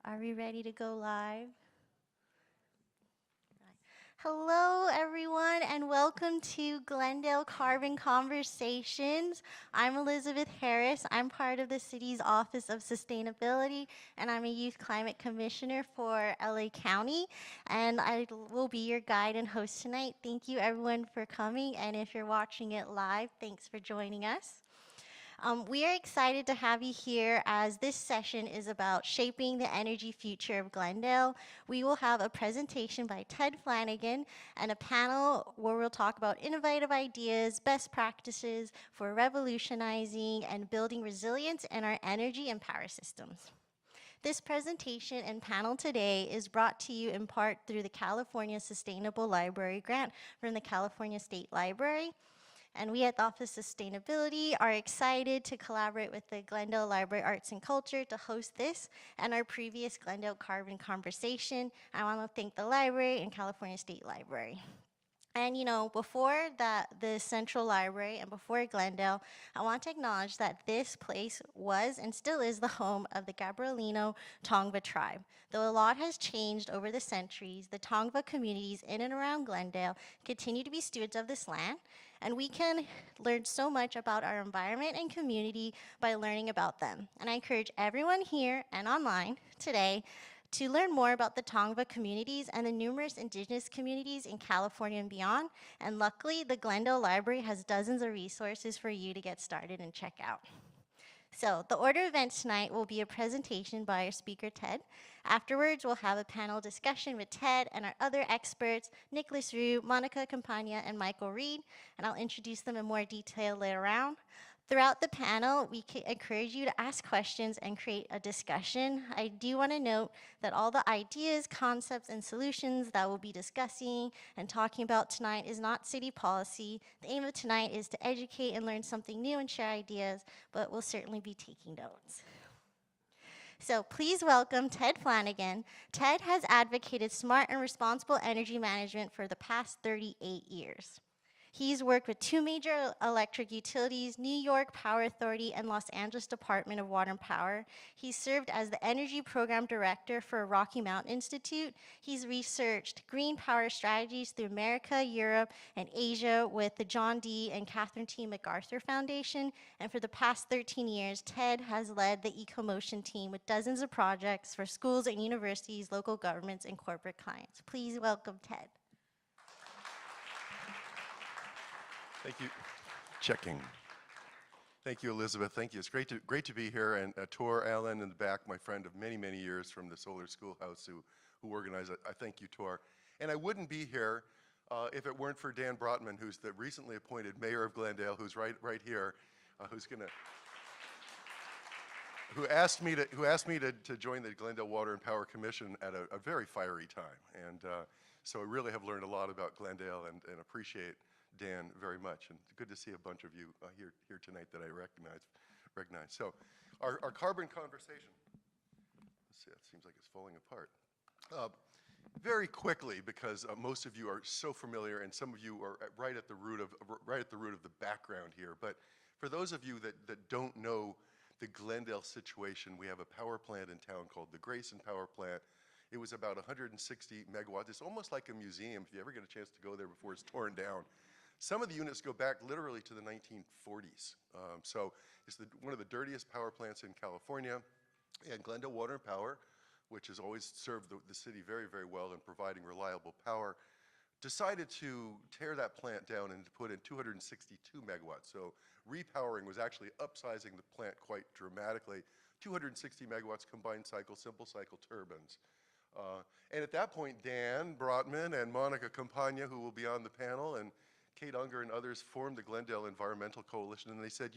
Are we ready to go live? Hello, everyone, and welcome to Glendale Carbon Conversations. I'm Elizabeth Harris. I'm part of the city's Office of Sustainability, and I'm a Youth Climate Commissioner for LA County. And I will be your guide and host tonight. Thank you, everyone, for coming. And if you're watching it live, thanks for joining us. We are excited to have you here as this session is about shaping the energy future of Glendale. We will have a presentation by Ted Flannigan and a panel where we'll talk about innovative ideas, best practices for revolutionizing and building resilience in our energy and power systems. This presentation and panel today is brought to you in part through the California Sustainable Library Grant from the California State Library. And we at the Office of Sustainability are excited to collaborate with the Glendale Library Arts and Culture to host this and our previous Glendale Carbon Conversation. I want to thank the library and California State Library. And before the Central Library and before Glendale, I want to acknowledge that this place was and still is the home of the Gabrielino Tongva tribe. Though a lot has changed over the centuries, the Tongva communities in and around Glendale continue to be stewards of this land, and we can learn so much about our environment and community by learning about them. And I encourage everyone here and online today to learn more about the Tongva communities and the numerous indigenous communities in California and beyond. And luckily, the Glendale Library has dozens of resources for you to get started and check out. So the order of events tonight will be a presentation by our speaker, Ted. Afterwards, we'll have a panel discussion with Ted and our other experts, Nicholas Rue, Monica Campagna, and Michael Reed, and I'll introduce them in more detail later on. Throughout the panel, we encourage you to ask questions and create a discussion. I do want to note that all the ideas, concepts, and solutions that we'll be discussing and talking about tonight is not city policy. The aim of tonight is to educate and learn something new and share ideas, but we'll certainly be taking notes. So please welcome Ted Flannigan. Ted has advocated smart and responsible energy management for the past 38 years. He's worked with two major electric utilities, New York Power Authority and Los Angeles Department of Water and Power. He served as the Energy Program Director for Rocky Mountain Institute. He's researched green power strategies through America, Europe, and Asia with the John D. and Catherine T. MacArthur Foundation. And for the past 13 years, Ted has led the EcoMotion team with dozens of projects for schools and universities, local governments, and corporate clients. Please welcome Ted. Thank you. Checking. Thank you, Elizabeth. Thank you. It's great to be here. And Tor Allen in the back, my friend of many, many years from the Solar Schoolhouse who organized it. I thank you, Tor. And I wouldn't be here if it weren't for Dan Brotman, who's the recently appointed mayor of Glendale, who's right here, who asked me to join the Glendale Water and Power Commission at a very fiery time. And so I really have learned a lot about Glendale and appreciate Dan very much, and good to see a bunch of you here tonight that I recognize. So, our carbon conversation. Let's see, it seems like it's falling apart. Very quickly, because most of you are so familiar, and some of you are right at the root of the background here. But for those of you that don't know the Glendale situation, we have a power plant in town called the Grayson Power Plant. It was about 160 megawatts. It's almost like a museum if you ever get a chance to go there before it's torn down. Some of the units go back literally to the 1940s. So it's one of the dirtiest power plants in California. And Glendale Water and Power, which has always served the city very, very well in providing reliable power, decided to tear that plant down and to put in 262 megawatts. So repowering was actually upsizing the plant quite dramatically. 260 megawatts combined cycle, simple cycle turbines. And at that point, Dan Brotman and Monica Campagna, who will be on the panel, and Kate Unger and others formed the Glendale Environmental Coalition, and they said,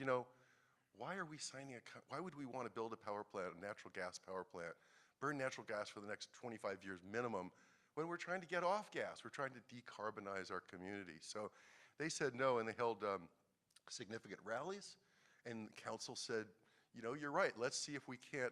why would we want to build a power plant, a natural gas power plant, burn natural gas for the next 25 years minimum, when we're trying to get off gas, we're trying to decarbonize our community. So they said no, and they held significant rallies, and the council said, you're right, let's see if we can't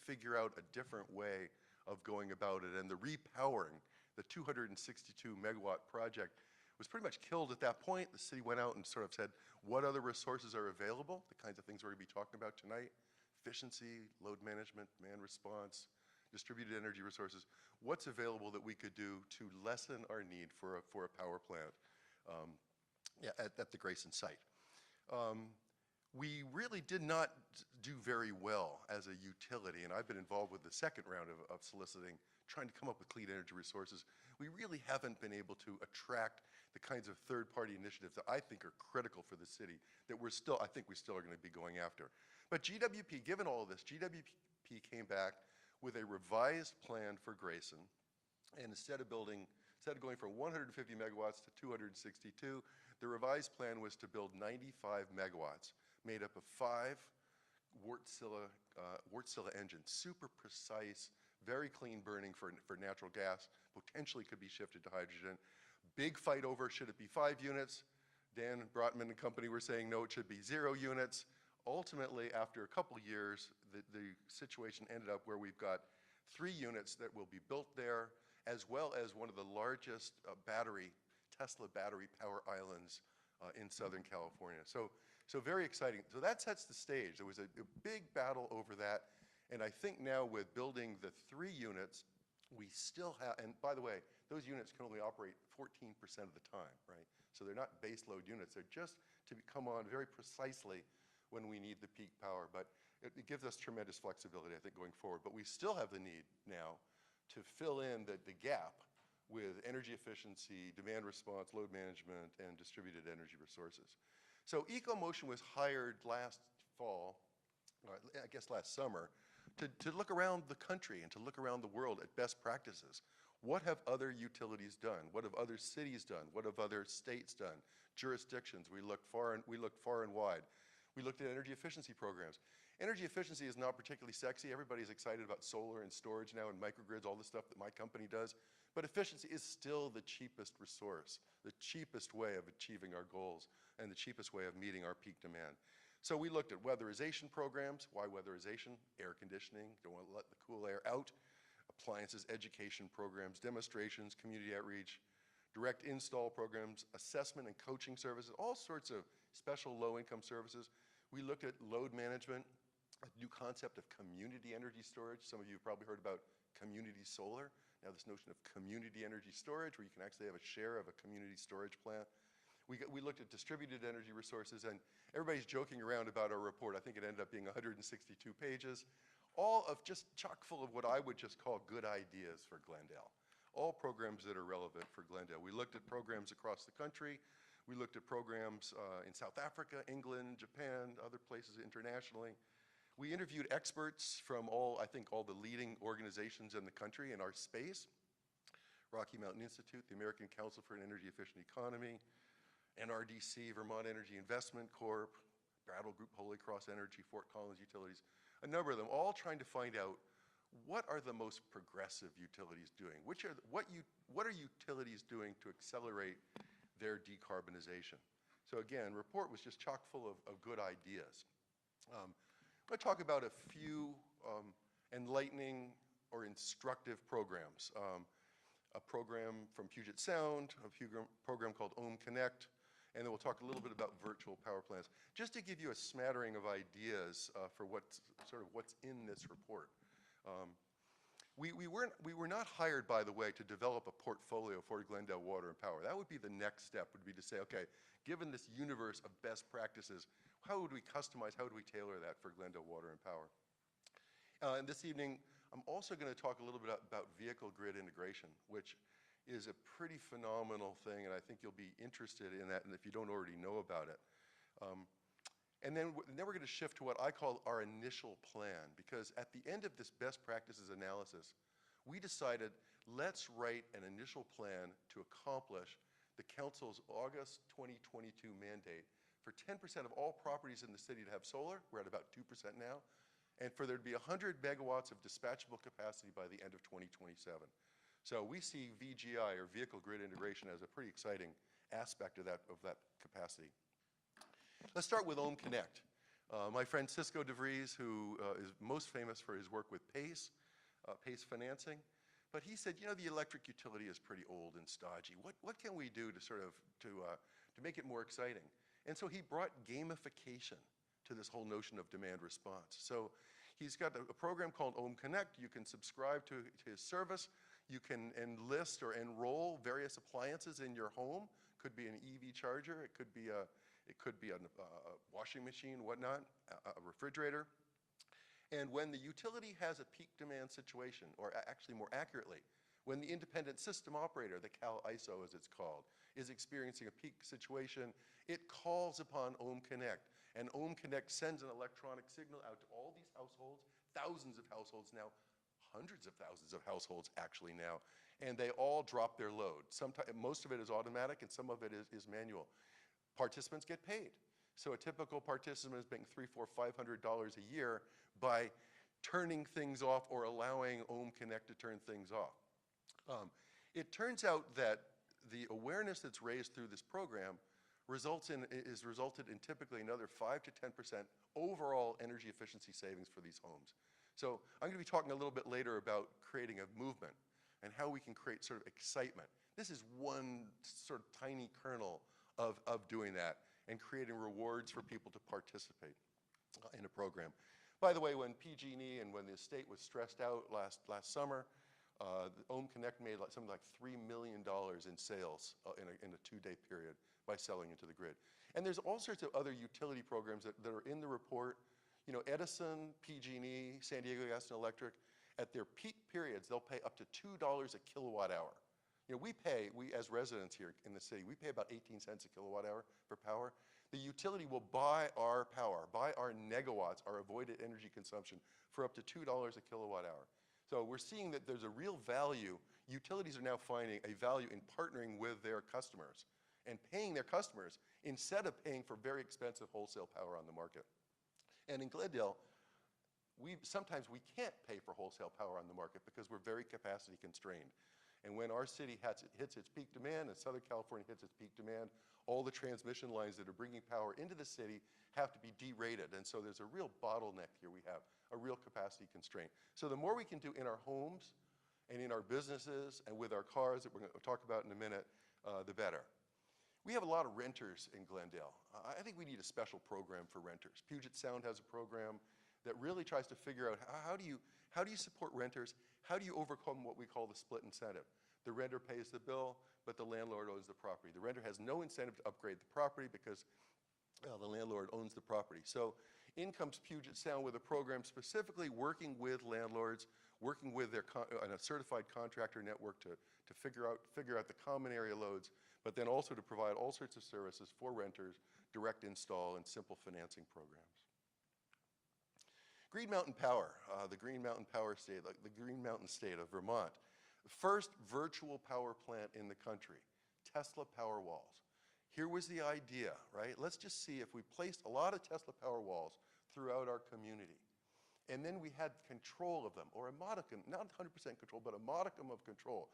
figure out a different way of going about it. And the repowering, the 262 megawatt project, was pretty much killed at that point. The city went out and sort of said, what other resources are available? The kinds of things we're going to be talking about tonight: efficiency, load management, demand response, distributed energy resources, what's available that we could do to lessen our need for a power plant yeah, at the Grayson site. We really did not do very well as a utility, and I've been involved with the second round of soliciting, trying to come up with clean energy resources. We really haven't been able to attract the kinds of third-party initiatives that I think are critical for the city that I think we still are going to be going after. But GWP, given all of this, GWP came back with a revised plan for Grayson, and instead of going from 150 megawatts to 262, the revised plan was to build 95 megawatts, made up of 5 Wärtsilä engines, super precise, very clean burning for natural gas, potentially could be shifted to hydrogen. Big fight over, should it be 5 units? Dan Brotman and company were saying, no, it should be 0 units. Ultimately, after a couple years, the situation ended up where we've got 3 units that will be built there, as well as one of the largest Tesla battery power islands in Southern California. So very exciting. So that sets the stage. There was a big battle over that. And I think now with building the 3 units, we still have, and by the way, those units can only operate 14% of the time, right? So they're not base load units. They're just to come on very precisely when we need the peak power. But it gives us tremendous flexibility, I think, going forward. But we still have the need now to fill in the gap with energy efficiency, demand response, load management, and distributed energy resources. So EcoMotion was hired last fall, I guess last summer, to look around the country and to look around the world at best practices. What have other utilities done? What have other cities done? What have other states done? Jurisdictions. We looked far and wide. We looked at energy efficiency programs. Energy efficiency is not particularly sexy. Everybody's excited about solar and storage now and microgrids, all the stuff that my company does. But efficiency is still the cheapest resource, the cheapest way of achieving our goals, and the cheapest way of meeting our peak demand. So we looked at weatherization programs. Why weatherization? Air conditioning, don't want to let the cool air out. Appliances, education programs, demonstrations, community outreach, direct install programs, assessment and coaching services, all sorts of special low-income services. We looked at load management, a new concept of community energy storage. Some of you have probably heard about community solar. Now this notion of community energy storage, where you can actually have a share of a community storage plant. We looked at distributed energy resources, and everybody's joking around about our report. I think it ended up being 162 pages, all of just chock full of what I would just call good ideas for Glendale. All programs that are relevant for Glendale. We looked at programs across the country. We looked at programs in South Africa, England, Japan, other places internationally. We interviewed experts from I think all the leading organizations in the country in our space. Rocky Mountain Institute, the American Council for an Energy Efficient Economy, NRDC, Vermont Energy Investment Corp, Battle Group, Holy Cross Energy, Fort Collins Utilities, a number of them, all trying to find out what are the most progressive utilities doing? What are utilities doing to accelerate their decarbonization? So again, report was just chock full of good ideas. I'm going to talk about a few enlightening or instructive programs. A program from Puget Sound, a program called Ohm Connect, and then we'll talk a little bit about virtual power plants, just to give you a smattering of ideas for what's in this report. We were not hired, by the way, to develop a portfolio for Glendale Water and Power. That would be the next step, would be to say, okay, given this universe of best practices, how would we customize, how would we tailor that for Glendale Water and Power? And this evening, I'm also going to talk a little bit about vehicle grid integration, which is a pretty phenomenal thing, and I think you'll be interested in that, and if you don't already know about it. And then we're going to shift to what I call our initial plan, because at the end of this best practices analysis, we decided let's write an initial plan to accomplish the Council's August 2022 mandate for 10% of all properties in the city to have solar. We're at about 2% now. And for there to be 100 megawatts of dispatchable capacity by the end of 2027. So we see VGI, or vehicle grid integration, as a pretty exciting aspect of that capacity. Let's start with Ohm Connect. My friend Cisco DeVries, who is most famous for his work with PACE financing, but he said, you know, the electric utility is pretty old and stodgy. What can we do to to make it more exciting? And so he brought gamification to this whole notion of demand response. So He's got a program called Ohm Connect. You can subscribe to his service. You can enlist or enroll various appliances in your home. Could be an EV charger. It could be a washing machine, whatnot, a refrigerator. And when the utility has a peak demand situation, or actually more accurately, when the independent system operator, the CAL-ISO as it's called, is experiencing a peak situation, it calls upon Ohm Connect. And Ohm Connect sends an electronic signal out to all these households, thousands of households now, hundreds of thousands of households actually now, and they all drop their load. Most of it is automatic and some of it is manual. Participants get paid. So a typical participant is making $300, $400, $500 a year by turning things off or allowing Ohm Connect to turn things off. It turns out that the awareness that's raised through this program is resulted in typically another 5 to 10% overall energy efficiency savings for these homes. So I'm going to be talking a little bit later about creating a movement and how we can create sort of excitement. This is one sort of tiny kernel of doing that and creating rewards for people to participate in a program. By the way, when PG&E and when the state was stressed out last summer, Ohm Connect made something like $3 million in sales in a 2-day period by selling into the grid. And there's all sorts of other utility programs that are in the report. You know, Edison, PG&E, San Diego Gas and Electric, at their peak periods, they'll pay up to $2 a kilowatt hour. You know, we as residents here in the city, we pay about 18 cents a kilowatt hour for power. The utility will buy our power, buy our negawatts, our avoided energy consumption, for up to $2 a kilowatt hour. So we're seeing that there's a real value. Utilities are now finding a value in partnering with their customers and paying their customers instead of paying for very expensive wholesale power on the market. And in Glendale, sometimes we can't pay for wholesale power on the market because we're very capacity constrained. And when our city hits its peak demand and Southern California hits its peak demand, all the transmission lines that are bringing power into the city have to be derated. And so there's a real bottleneck here. We have a real capacity constraint. So the more we can do in our homes and in our businesses and with our cars that we're going to talk about in a minute, the better. We have a lot of renters in Glendale. I think we need a special program for renters. Puget Sound has a program that really tries to figure out how do you support renters? How do you overcome what we call the split incentive? The renter pays the bill, but the landlord owns the property. The renter has no incentive to upgrade the property because the landlord owns the property. So in comes Puget Sound with a program specifically working with landlords, working with a certified contractor network to figure out the common area loads, but then also to provide all sorts of services for renters, direct install, and simple financing programs. Green Mountain Power, the Green Mountain Power State, the Green Mountain State of Vermont. First virtual power plant in the country, Tesla Powerwalls. Here was the idea, right? Let's just see if we placed a lot of Tesla Powerwalls throughout our community, and then we had control of them, or a modicum, not 100% control, but a modicum of control.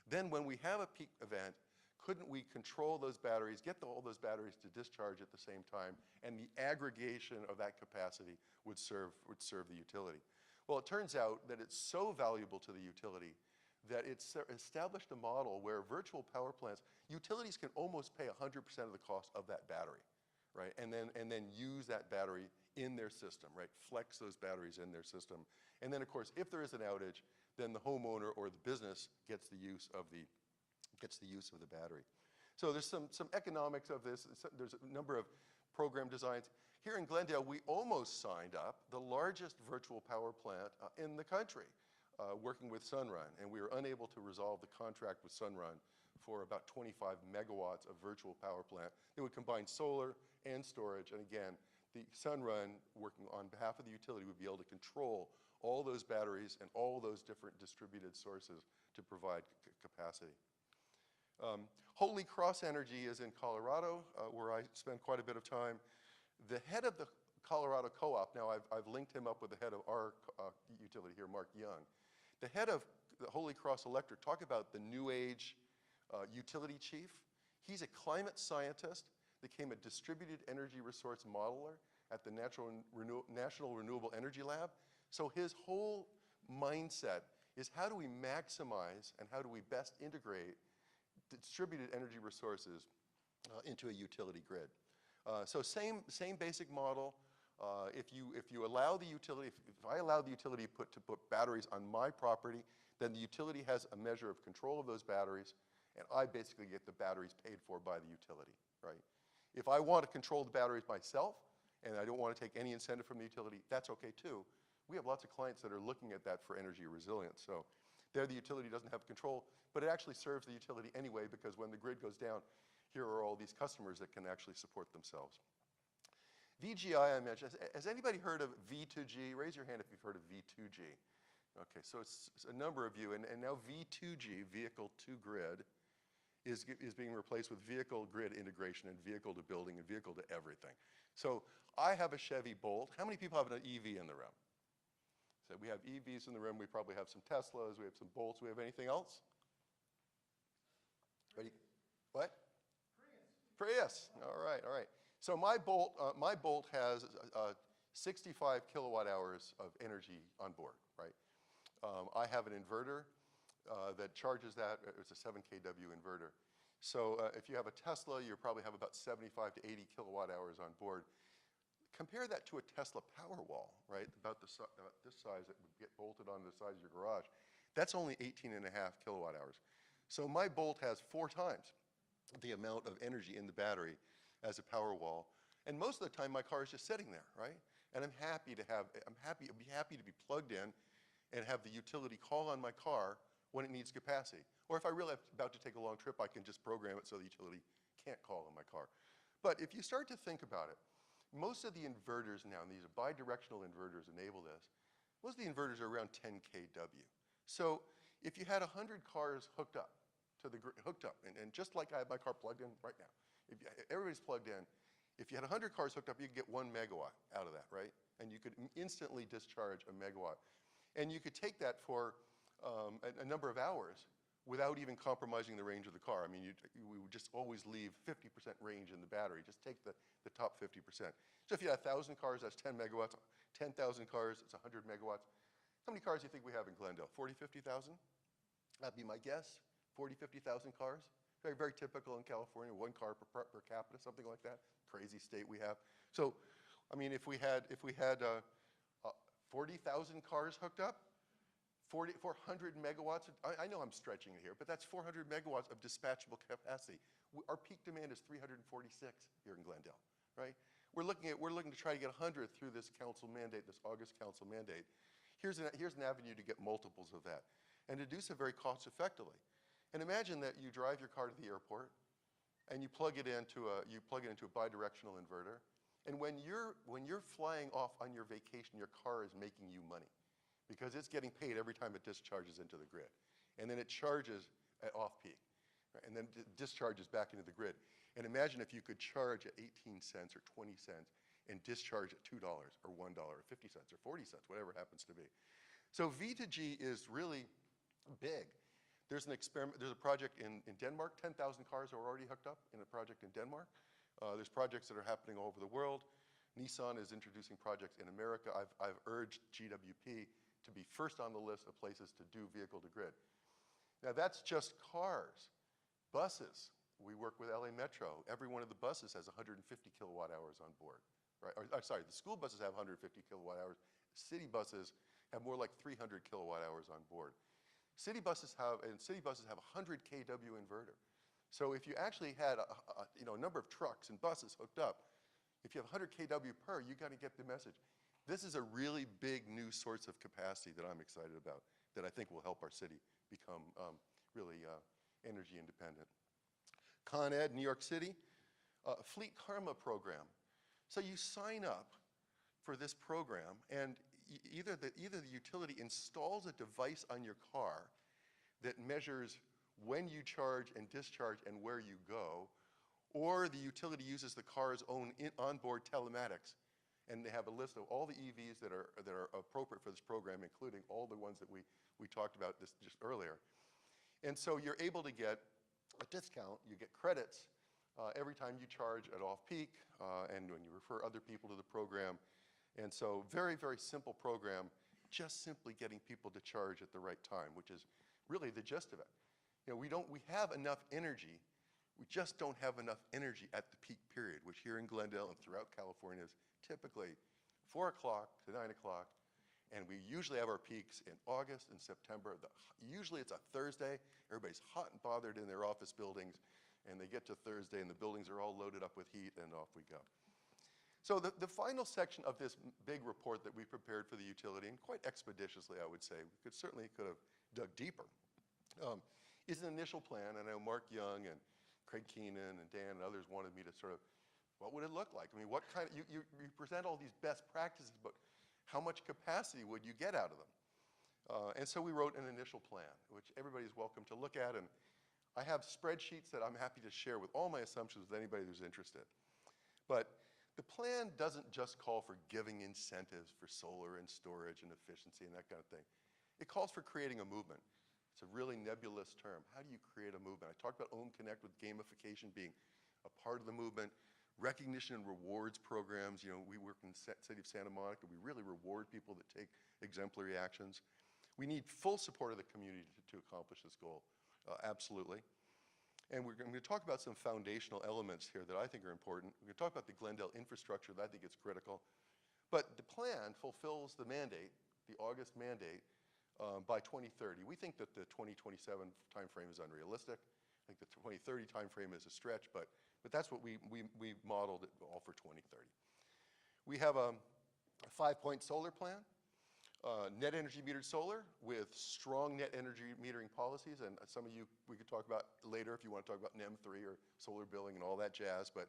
Then when we have a peak event, couldn't we control those batteries, get all those batteries to discharge at the same time, and the aggregation of that capacity would serve the utility? Well, it turns out that it's so valuable to the utility that it's established a model where virtual power plants, utilities can almost pay 100% of the cost of that battery, right? And then use that battery in their system, right? Flex those batteries in their system. And then, of course, if there is an outage, then the homeowner or the business gets the use of the battery. So there's some economics of this. There's a number of program designs. Here in Glendale, we almost signed up the largest virtual power plant in the country, working with Sunrun, and we were unable to resolve the contract with Sunrun for about 25 megawatts of virtual power plant that would combine solar and storage. And again, the Sunrun, working on behalf of the utility, would be able to control all those batteries and all those different distributed sources to provide capacity. Holy Cross Energy is in Colorado, where I spend quite a bit of time. The head of the Colorado Co-op, now I've linked him up with the head of our utility here, Mark Young. The head of the Holy Cross Electric, talk about the new age utility chief. He's a climate scientist, became a distributed energy resource modeler at the National Renewable Energy Lab. So his whole mindset is how do we maximize and how do we best integrate distributed energy resources into a utility grid. So same basic model. If you allow the utility, if I allow the utility to put batteries on my property, then the utility has a measure of control of those batteries, and I basically get the batteries paid for by the utility, right? If I want to control the batteries myself, and I don't want to take any incentive from the utility, that's okay too. We have lots of clients that are looking at that for energy resilience. So there the utility doesn't have control, but it actually serves the utility anyway, because when the grid goes down, here are all these customers that can actually support themselves. VGI I mentioned. Has anybody heard of V2G? Raise your hand if you've heard of V2G. Okay, so it's a number of you, and now V2G, Vehicle to Grid, is being replaced with Vehicle Grid Integration and Vehicle to Building and Vehicle to Everything. So I have a Chevy Bolt. How many people have an EV in the room? So we have EVs in the room. We probably have some Teslas. We have some Bolts. We have anything else? Ready? What? Prius. All right, all right. So my Bolt has 65 kilowatt hours of energy on board, right? I have an inverter that charges that. It's a 7 kW inverter. So if you have a Tesla, you probably have about 75 to 80 kilowatt hours on board. Compare that to a Tesla Powerwall, right? About this size that would get bolted onto the side of your garage. That's only 18.5 kilowatt hours. So my Bolt has 4 times the amount of energy in the battery as a Powerwall. And most of the time my car is just sitting there, right? And I'd be happy to be plugged in and have the utility call on my car when it needs capacity. Or if I really am about to take a long trip, I can just program it so the utility can't call on my car. But if you start to think about it, most of the inverters now, and these bidirectional inverters enable this, most of the inverters are around 10 kW. So if you had 100 cars hooked up to the grid, and just like I have my car plugged in right now, everybody's plugged in, if you had 100 cars hooked up, you could get 1 megawatt out of that, right? And you could instantly discharge a megawatt. And you could take that for a number of hours without even compromising the range of the car. I mean, we would just always leave 50% range in the battery. Just take the top 50%. So if you had 1,000 cars, that's 10 megawatts. 10,000 cars, it's 100 megawatts. How many cars do you think we have in Glendale? 40, 50,000? That'd be my guess. 40, 50,000 cars. Very, very typical in California. 1 car per capita, something like that. Crazy state we have. So, I mean, if we had 40,000 cars hooked up, 400 megawatts. I know I'm stretching it here, but that's 400 megawatts of dispatchable capacity. Our peak demand is 346 here in Glendale, right? We're looking to try to get 100 through this council mandate, this August council mandate. Here's an avenue to get multiples of that, and to do so very cost effectively. And imagine that you drive your car to the airport, and you plug it into a bidirectional inverter, and when you're flying off on your vacation, your car is making you money, because it's getting paid every time it discharges into the grid. And then it charges at off-peak, right? And then discharges back into the grid. And imagine if you could charge at 18 cents or 20 cents and discharge at $2 or $1 or 50 cents or 40 cents, whatever it happens to be. So V2G is really big. There's a project in Denmark. 10,000 cars are already hooked up in a project in Denmark. There's projects that are happening all over the world. Nissan is introducing projects in America. I've urged GWP to be first on the list of places to do vehicle to grid. Now that's just cars. Buses, we work with LA Metro. Every one of the buses has 150 kilowatt hours on board, right? Sorry, the school buses have 150 kilowatt hours. City buses have more like 300 kilowatt hours on board. City buses have 100 kW inverter. So if you actually had a number of trucks and buses hooked up, if you have 100 kW per, you got to get the message. This is a really big new source of capacity that I'm excited about, that I think will help our city become really energy independent. Con Ed, New York City, Fleet Karma program. So you sign up for this program, and either the utility installs a device on your car that measures when you charge and discharge and where you go, or the utility uses the car's own onboard telematics, and they have a list of all the EVs that are appropriate for this program, including all the ones that we talked about just earlier. And so you're able to get a discount. You get credits every time you charge at off-peak, and when you refer other people to the program. And so very, very simple program, just simply getting people to charge at the right time, which is really the gist of it. You know, we have enough energy. We just don't have enough energy at the peak period, which here in Glendale and throughout California is typically 4 o'clock to 9 o'clock, and we usually have our peaks in August and September. Usually it's a Thursday. Everybody's hot and bothered in their office buildings, and they get to Thursday, and the buildings are all loaded up with heat, and off we go. So the final section of this big report that we prepared for the utility, and quite expeditiously, I would say, we certainly could have dug deeper, is an initial plan. And I know Mark Young and Craig Keenan and Dan and others wanted me to sort of, what would it look like? I mean, what kind of, you present all these best practices, but how much capacity would you get out of them? And so we wrote an initial plan, which everybody's welcome to look at. And I have spreadsheets that I'm happy to share with all my assumptions with anybody who's interested. But the plan doesn't just call for giving incentives for solar and storage and efficiency and that kind of thing. It calls for creating a movement. It's a really nebulous term. How do you create a movement? I talked about Ohm Connect with gamification being a part of the movement. Recognition and rewards programs. You know, we work in the city of Santa Monica. We really reward people that take exemplary actions. We need full support of the community to accomplish this goal, absolutely. And we're going to talk about some foundational elements here that I think are important. We're going to talk about the Glendale infrastructure that I think is critical. But the plan fulfills the mandate, the August mandate, by 2030. We think that the 2027 timeframe is unrealistic. I think the 2030 timeframe is a stretch, but that's what we modeled it all for 2030. We have a 5-point solar plan. Net energy metered solar with strong net energy metering policies, and some of you we could talk about later if you want to talk about NEM3 or solar billing and all that jazz, but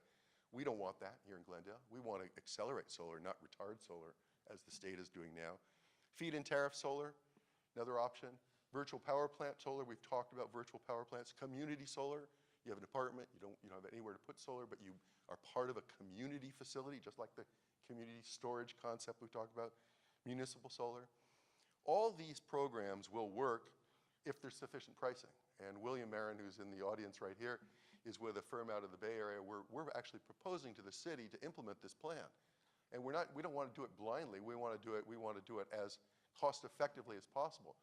we don't want that here in Glendale. We want to accelerate solar, not retard solar, as the state is doing now. Feed-in tariff solar, another option. Virtual power plant solar, we've talked about virtual power plants. Community solar, you have an apartment, you don't have anywhere to put solar, but you are part of a community facility, just like the community storage concept we talked about. Municipal solar. All these programs will work if there's sufficient pricing. And William Marin, who's in the audience right here, is with a firm out of the Bay Area. We're actually proposing to the city to implement this plan. And we don't want to do it blindly. We want to do it as cost effectively as possible.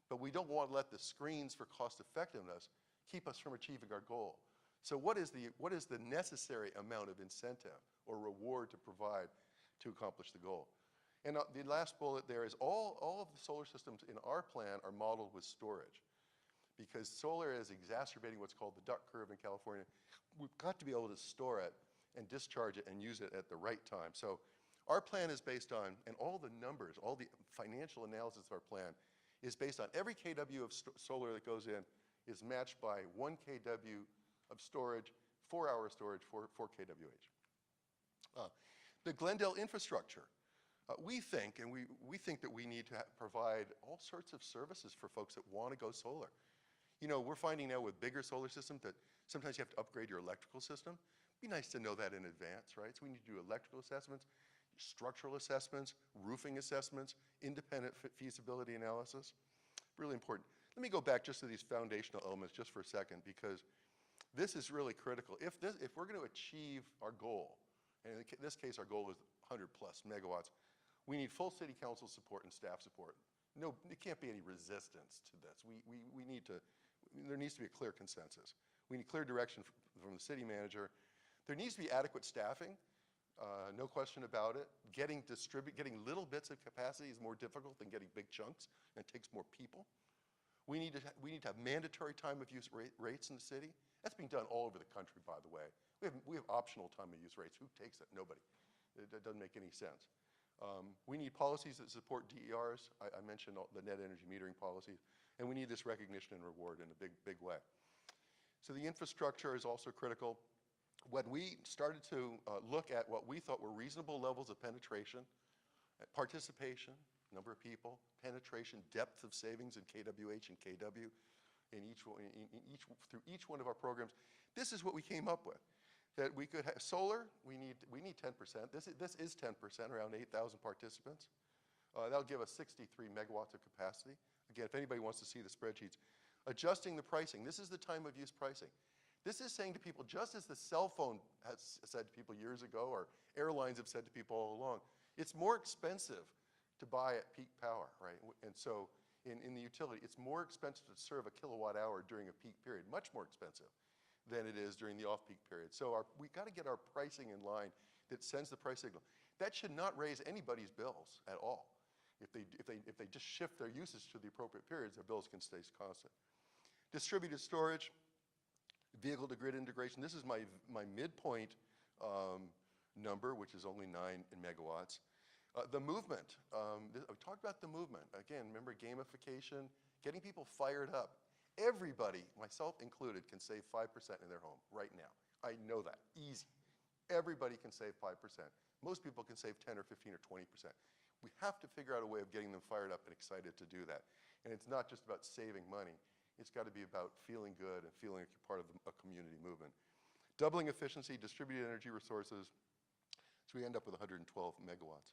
But we don't want to let the screens for cost effectiveness keep us from achieving our goal. So what is the necessary amount of incentive or reward to provide to accomplish the goal? And the last bullet there is all of the solar systems in our plan are modeled with storage, because solar is exacerbating what's called the duck curve in California. We've got to be able to store it and discharge it and use it at the right time. So our plan is based on, and all the numbers, all the financial analysis of our plan is based on every kW of solar that goes in is matched by 1 kW of storage, 4-hour storage, 4 kWh. The Glendale infrastructure. We think that we need to provide all sorts of services for folks that want to go solar. You know, we're finding now with bigger solar systems that sometimes you have to upgrade your electrical system. It'd be nice to know that in advance, right? So we need to do electrical assessments, structural assessments, roofing assessments, independent feasibility analysis. Really important. Let me go back just to these foundational elements just for a second, because this is really critical. If we're going to achieve our goal, and in this case our goal is 100 plus megawatts, we need full city council support and staff support. No, there can't be any resistance to this. There needs to be a clear consensus. We need clear direction from the city manager. There needs to be adequate staffing, no question about it. Getting little bits of capacity is more difficult than getting big chunks, and it takes more people. We need to have mandatory time of use rates in the city. That's being done all over the country, by the way. We have optional time of use rates. Who takes it? Nobody. It doesn't make any sense. We need policies that support DERs. I mentioned the net energy metering policies, and we need this recognition and reward in a big way. So the infrastructure is also critical. When we started to look at what we thought were reasonable levels of penetration, participation, number of people, penetration, depth of savings in KWH and KW through each one of our programs, this is what we came up with. That we could have solar, we need 10%. This is 10%, around 8,000 participants. That'll give us 63 megawatts of capacity. Again, if anybody wants to see the spreadsheets. Adjusting the pricing, this is the time of use pricing. This is saying to people, just as the cell phone has said to people years ago, or airlines have said to people all along, it's more expensive to buy at peak power, right? And so in the utility, it's more expensive to serve a kilowatt hour during a peak period, much more expensive than it is during the off-peak period. So we got to get our pricing in line that sends the price signal. That should not raise anybody's bills at all. If they just shift their usage to the appropriate periods, their bills can stay constant. Distributed storage, vehicle-to-grid integration. This is my midpoint number, which is only 9 megawatts. The movement. I talked about the movement. Again, remember gamification, getting people fired up. Everybody, myself included, can save 5% in their home right now. I know that. Easy. Everybody can save 5%. Most people can save 10 or 15 or 20%. We have to figure out a way of getting them fired up and excited to do that. And it's not just about saving money. It's got to be about feeling good and feeling like you're part of a community movement. Doubling efficiency, distributed energy resources, so we end up with 112 megawatts.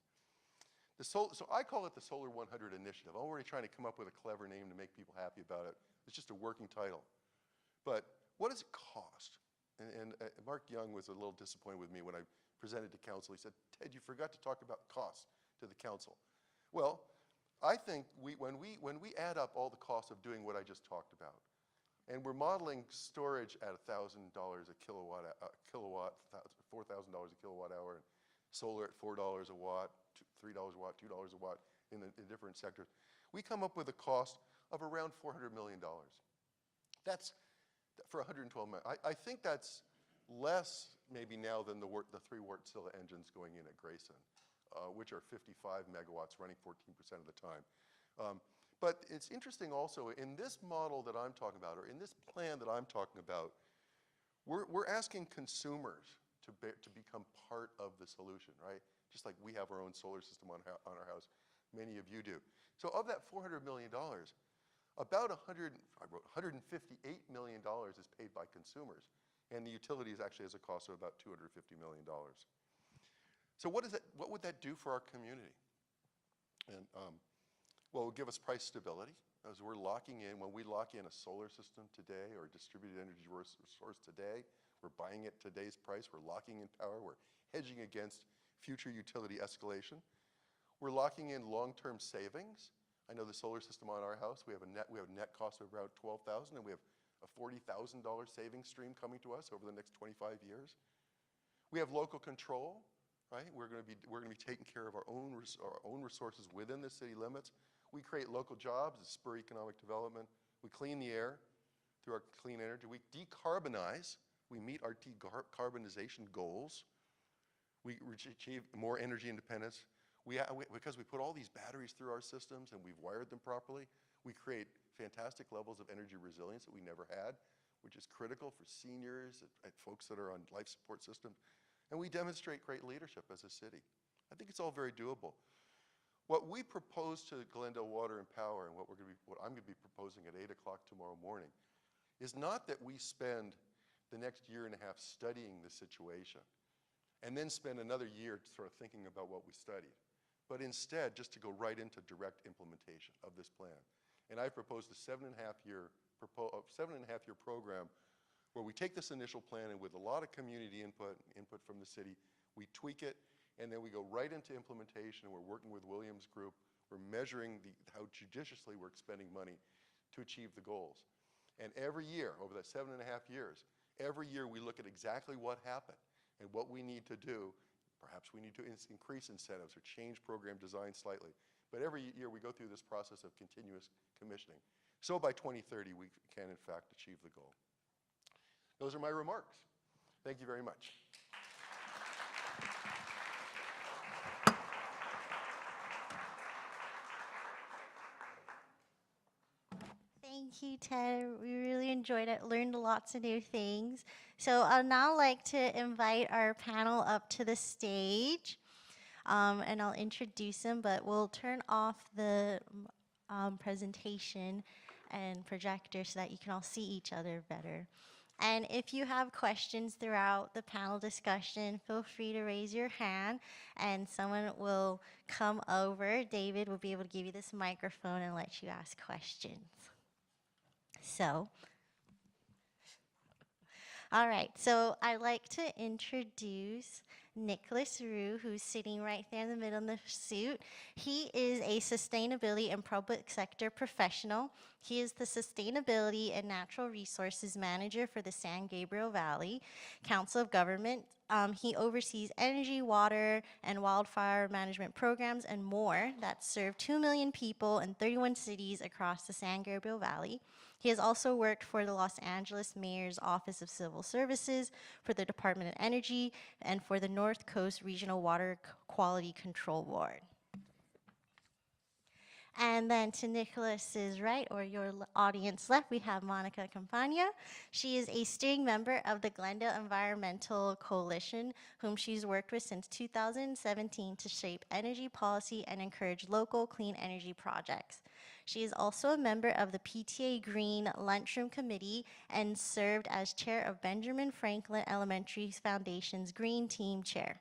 So I call it the Solar 100 Initiative. I'm already trying to come up with a clever name to make people happy about it. It's just a working title. But what does it cost? And Mark Young was a little disappointed with me when I presented to council. He said, Ted, you forgot to talk about costs to the council. Well, I think when we add up all the costs of doing what I just talked about, and we're modeling storage at $1,000 a kilowatt, $4,000 a kilowatt hour, and solar at $4 a watt, $3 a watt, $2 a watt in different sectors, we come up with a cost of around $400 million. That's for 112 megawatts. I think that's less maybe now than the 3 Wärtsilä engines going in at Grayson, which are 55 megawatts running 14% of the time. But it's interesting also, in this model that I'm talking about, or in this plan that I'm talking about, we're asking consumers to become part of the solution, right? Just like we have our own solar system on our house, many of you do. So of that $400 million, about $158 million is paid by consumers, and the utilities actually has a cost of about $250 million. So what would that do for our community? And well, it would give us price stability, as we're locking in. When we lock in a solar system today or a distributed energy resource today, we're buying it today's price, we're locking in power, we're hedging against future utility escalation. We're locking in long-term savings. I know the solar system on our house, we have a net cost of around $12,000, and we have a $40,000 savings stream coming to us over the next 25 years. We have local control, right? We're going to be taking care of our own resources within the city limits. We create local jobs that spur economic development. We clean the air through our clean energy. We decarbonize. We meet our decarbonization goals. We achieve more energy independence. Because we put all these batteries through our systems and we've wired them properly, we create fantastic levels of energy resilience that we never had, which is critical for seniors and folks that are on life support systems. And we demonstrate great leadership as a city. I think it's all very doable. What we propose to Glendale Water and Power, and what I'm going to be proposing at 8 o'clock tomorrow morning, is not that we spend the next year and a half studying the situation and then spend another year sort of thinking about what we studied, but instead just to go right into direct implementation of this plan. And I proposed a 7.5-year program where we take this initial plan, and with a lot of community input from the city, we tweak it, and then we go right into implementation. We're working with Williams Group. We're measuring how judiciously we're expending money to achieve the goals. And every year, over that 7.5 years, every year we look at exactly what happened and what we need to do. Perhaps we need to increase incentives or change program design slightly. But every year we go through this process of continuous commissioning. So by 2030, we can, in fact, achieve the goal. Those are my remarks. Thank you very much. Thank you, Ted. We really enjoyed it, learned lots of new things. So I'd now like to invite our panel up to the stage, and I'll introduce them, but we'll turn off the presentation and projector so that you can all see each other better. And if you have questions throughout the panel discussion, feel free to raise your hand and someone will come over. David will be able to give you this microphone and let you ask questions. So, all right, so I'd like to introduce Nicholas Rue, who's sitting right there in the middle in the suit. He is a sustainability and public sector professional. He is the Sustainability and Natural Resources Manager for the San Gabriel Valley Council of Government. He oversees energy, water, and wildfire management programs and more that serve 2 million people in 31 cities across the San Gabriel Valley. He has also worked for the Los Angeles Mayor's Office of Civil Services, for the Department of Energy, and for the North Coast Regional Water Quality Control Board. And then to Nicholas's right, or your audience left, we have Monica Campagna. She is a steering member of the Glendale Environmental Coalition, whom she's worked with since 2017 to shape energy policy and encourage local clean energy projects. She is also a member of the PTA Green Lunchroom Committee and served as chair of Benjamin Franklin Elementary Foundation's Green Team Chair.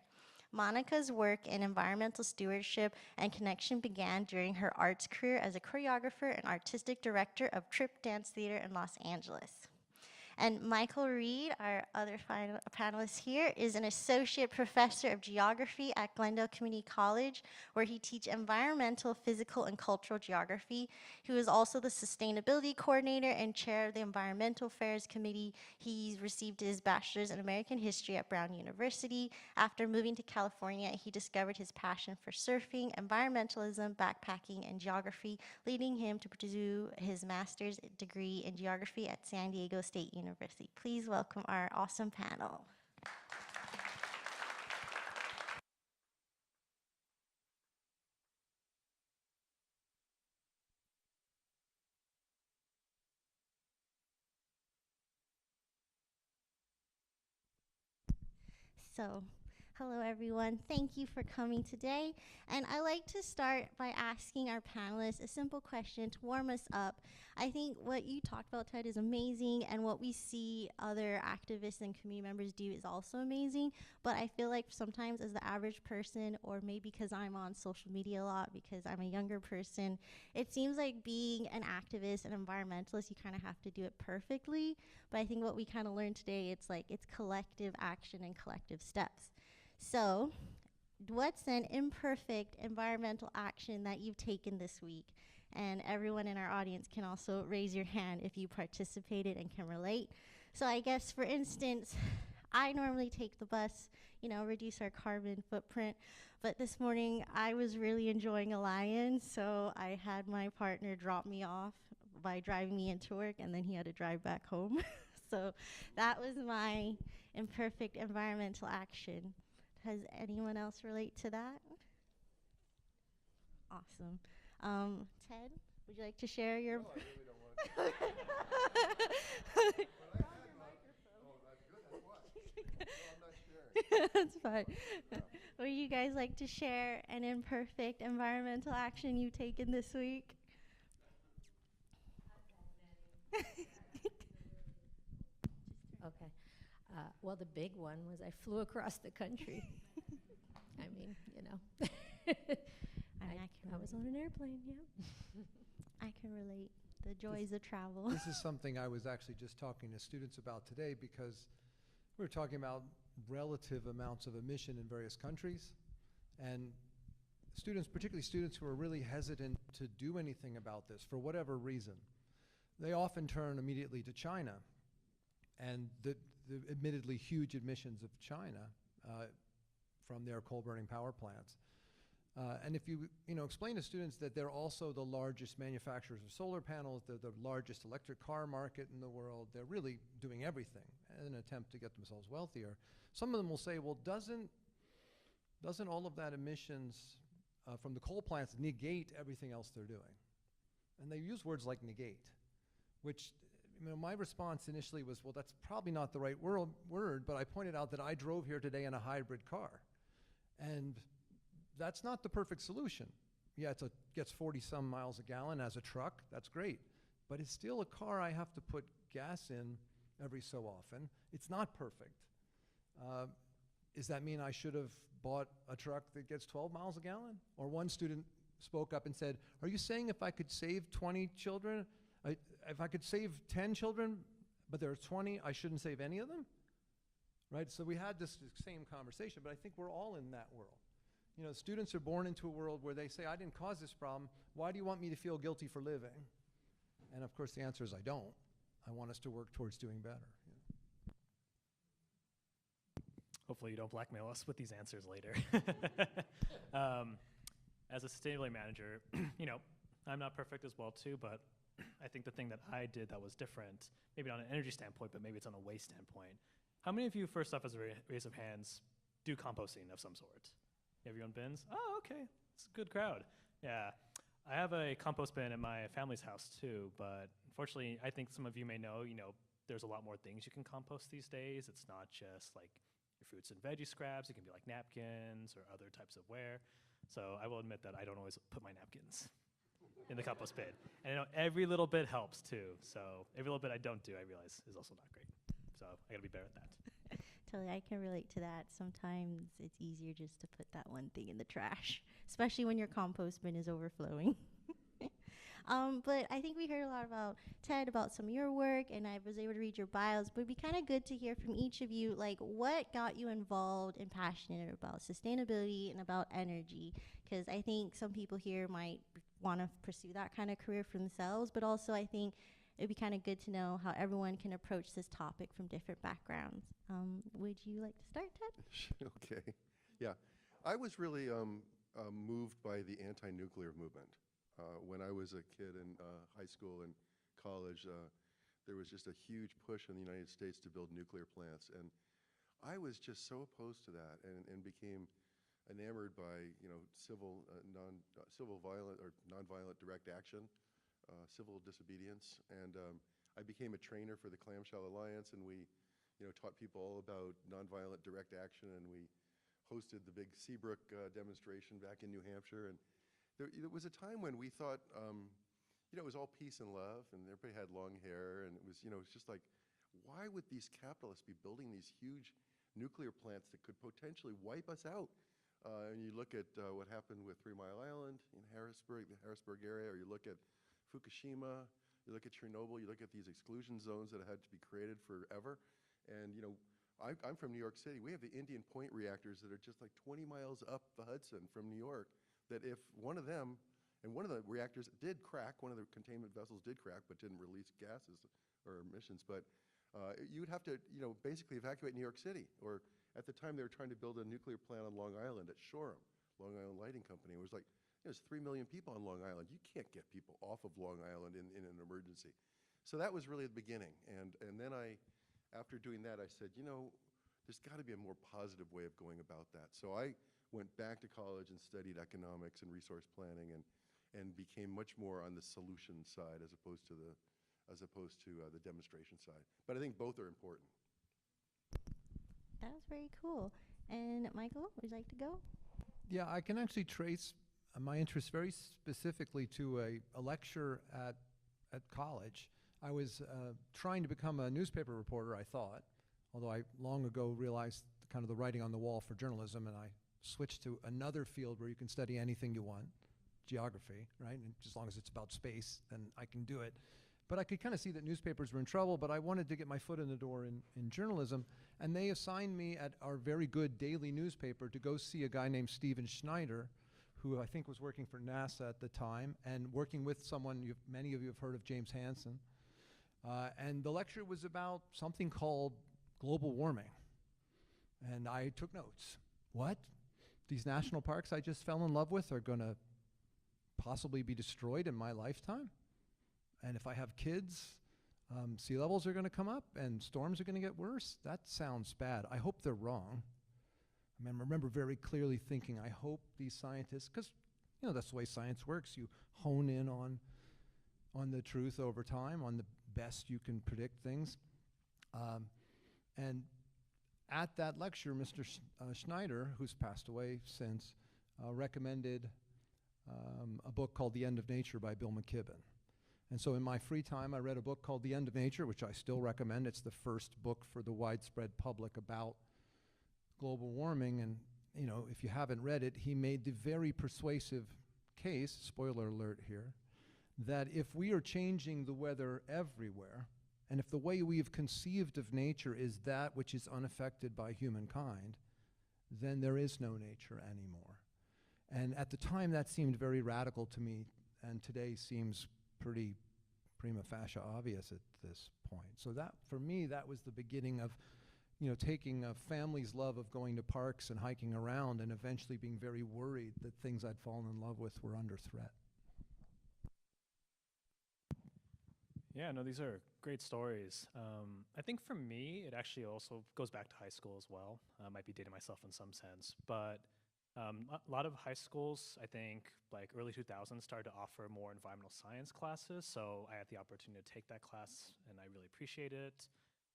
Monica's work in environmental stewardship and connection began during her arts career as a choreographer and artistic director of Trip Dance Theater in Los Angeles. And Michael Reed, our other final panelist here, is an associate professor of geography at Glendale Community College, where he teaches environmental, physical, and cultural geography. He was also the sustainability coordinator and chair of the Environmental Affairs Committee. He received his bachelor's in American history at Brown University. After moving to California, he discovered his passion for surfing, environmentalism, backpacking, and geography, leading him to pursue his master's degree in geography at San Diego State University. Please welcome our awesome panel. So, hello everyone. Thank you for coming today. And I like to start by asking our panelists a simple question to warm us up. I think what you talked about, Ted, is amazing, and what we see other activists and community members do is also amazing. But I feel like sometimes as the average person, or maybe because I'm on social media a lot because I'm a younger person, it seems like being an activist and environmentalist, you kind of have to do it perfectly. But I think what we kind of learned today, it's collective action and collective steps. So, what's an imperfect environmental action that you've taken this week? And everyone in our audience can also raise your hand if you participated and can relate. So I guess, for instance, I normally take the bus, reduce our carbon footprint. But this morning, I was really enjoying a lion, so I had my partner drop me off by driving me into work, and then he had to drive back home. So that was my imperfect environmental action. Does anyone else relate to that? Awesome. Ted, would you like to share your... No, I really don't want to. But I had oh, that's good. That's why. No, I'm not sharing. That's fine. No. Would you guys like to share an imperfect environmental action you've taken this week? Okay. Well, the big one was I flew across the country. I mean, I was on an airplane, yeah. I can relate. The joys of travel. This is something I was actually just talking to students about today, because we were talking about relative amounts of emission in various countries, and students, particularly students who are really hesitant to do anything about this for whatever reason, they often turn immediately to China and the admittedly huge emissions of China from their coal-burning power plants. And if you explain to students that they're also the largest manufacturers of solar panels, they're the largest electric car market in the world, they're really doing everything in an attempt to get themselves wealthier. Some of them will say, well, doesn't all of that emissions from the coal plants negate everything else they're doing? And they use words like negate, which my response initially was, well, that's probably not the right word, but I pointed out that I drove here today in a hybrid car. And that's not the perfect solution. Yeah, it gets 40-some miles a gallon as a truck. That's great. But it's still a car I have to put gas in every so often. It's not perfect. Does that mean I should have bought a truck that gets 12 miles a gallon? Or one student spoke up and said, are you saying if I could save 20 children, if I could save 10 children, but there are 20, I shouldn't save any of them? right? So we had this same conversation, but I think we're all in that world. You know, students are born into a world where they say, I didn't cause this problem. Why do you want me to feel guilty for living? And of course, the answer is I don't. I want us to work towards doing better. Hopefully you don't blackmail us with these answers later. As a sustainability manager, you know, I'm not perfect as well too, but I think the thing that I did that was different, maybe not an energy standpoint, but maybe it's on a waste standpoint. How many of you, first off, as a raise of hands, do composting of some sort? Everyone bins? Oh, okay, it's a good crowd. Yeah, I have a compost bin at my family's house too, but unfortunately, I think some of you may know, there's a lot more things you can compost these days. It's not just like your fruits and veggie scraps. It can be like napkins or other types of ware. So I will admit that I don't always put my napkins in the compost bin. And I know every little bit helps too. So every little bit I don't do, I realize, is also not great. So I gotta be better at that. Totally, I can relate to that. Sometimes it's easier just to put that one thing in the trash, especially when your compost bin is overflowing. But I think we heard a lot about Ted, about some of your work, and I was able to read your bios. But it'd be kind of good to hear from each of you, like, what got you involved and passionate about sustainability and about energy? Because I think some people here might want to pursue that kind of career for themselves, but also I think it'd be kind of good to know how everyone can approach this topic from different backgrounds. Would you like to start, Ted? Okay. Yeah. I was really moved by the anti-nuclear movement. When I was a kid in high school and college, there was just a huge push in the United States to build nuclear plants. And I was just so opposed to that and became enamored by, civil violent or nonviolent direct action, civil disobedience. And I became a trainer for the Clamshell Alliance, and we, taught people all about nonviolent direct action, and we hosted the big Seabrook demonstration back in New Hampshire. And there was a time when we thought, it was all peace and love, and everybody had long hair, and it was, it's just like, why would these capitalists be building these huge nuclear plants that could potentially wipe us out? And you look at what happened with 3 Mile Island in Harrisburg, the Harrisburg area, or you look at Fukushima, you look at Chernobyl, you look at these exclusion zones that had to be created forever. And, I'm from New York City. We have the Indian Point reactors that are just like 20 miles up the Hudson from New York, that if one of them, and one of the reactors did crack, one of the containment vessels did crack, but didn't release gases or emissions, but you would have to, basically evacuate New York City. Or at the time, they were trying to build a nuclear plant on Long Island at Shoreham, Long Island Lighting Company. It was like, there's 3 million people on Long Island. You can't get people off of Long Island in an emergency. So that was really the beginning. And then after doing that, I said, there's got to be a more positive way of going about that. So I went back to college and studied economics and resource planning, and became much more on the solution side as opposed to the demonstration side. But I think both are important. That was very cool. And Michael, would you like to go? Yeah, I can actually trace my interest very specifically to a lecture at college. I was trying to become a newspaper reporter, I thought, although I long ago realized kind of the writing on the wall for journalism, and I switched to another field where you can study anything you want, geography, right? And as long as it's about space, then I can do it. But I could kind of see that newspapers were in trouble, but I wanted to get my foot in the door in journalism, and they assigned me at our very good daily newspaper to go see a guy named Steven Schneider, who I think was working for NASA at the time, and working with someone many of you have heard of, James Hansen. And the lecture was about something called global warming. And I took notes. What? These national parks I just fell in love with are going to possibly be destroyed in my lifetime? And if I have kids, sea levels are going to come up and storms are going to get worse? That sounds bad. I hope they're wrong. I remember very clearly thinking, I hope these scientists, because that's the way science works. You hone in on the truth over time, on the best you can predict things. And at that lecture, Mr. Schneider, who's passed away since, recommended a book called The End of Nature by Bill McKibben. And so in my free time, I read a book called The End of Nature, which I still recommend. It's the first book for the widespread public about global warming. And, if you haven't read it, he made the very persuasive case, spoiler alert here, that if we are changing the weather everywhere, And if the way we have conceived of nature is that which is unaffected by humankind, then there is no nature anymore. And at the time, that seemed very radical to me, and today seems pretty prima facie obvious at this point. So that, for me, that was the beginning of, taking a family's love of going to parks and hiking around and eventually being very worried that things I'd fallen in love with were under threat. Yeah, no, these are great stories. I think for me, it actually also goes back to high school as well. I might be dating myself in some sense, but a lot of high schools, I think, like early 2000s, started to offer more environmental science classes. So I had the opportunity to take that class, and I really appreciate it.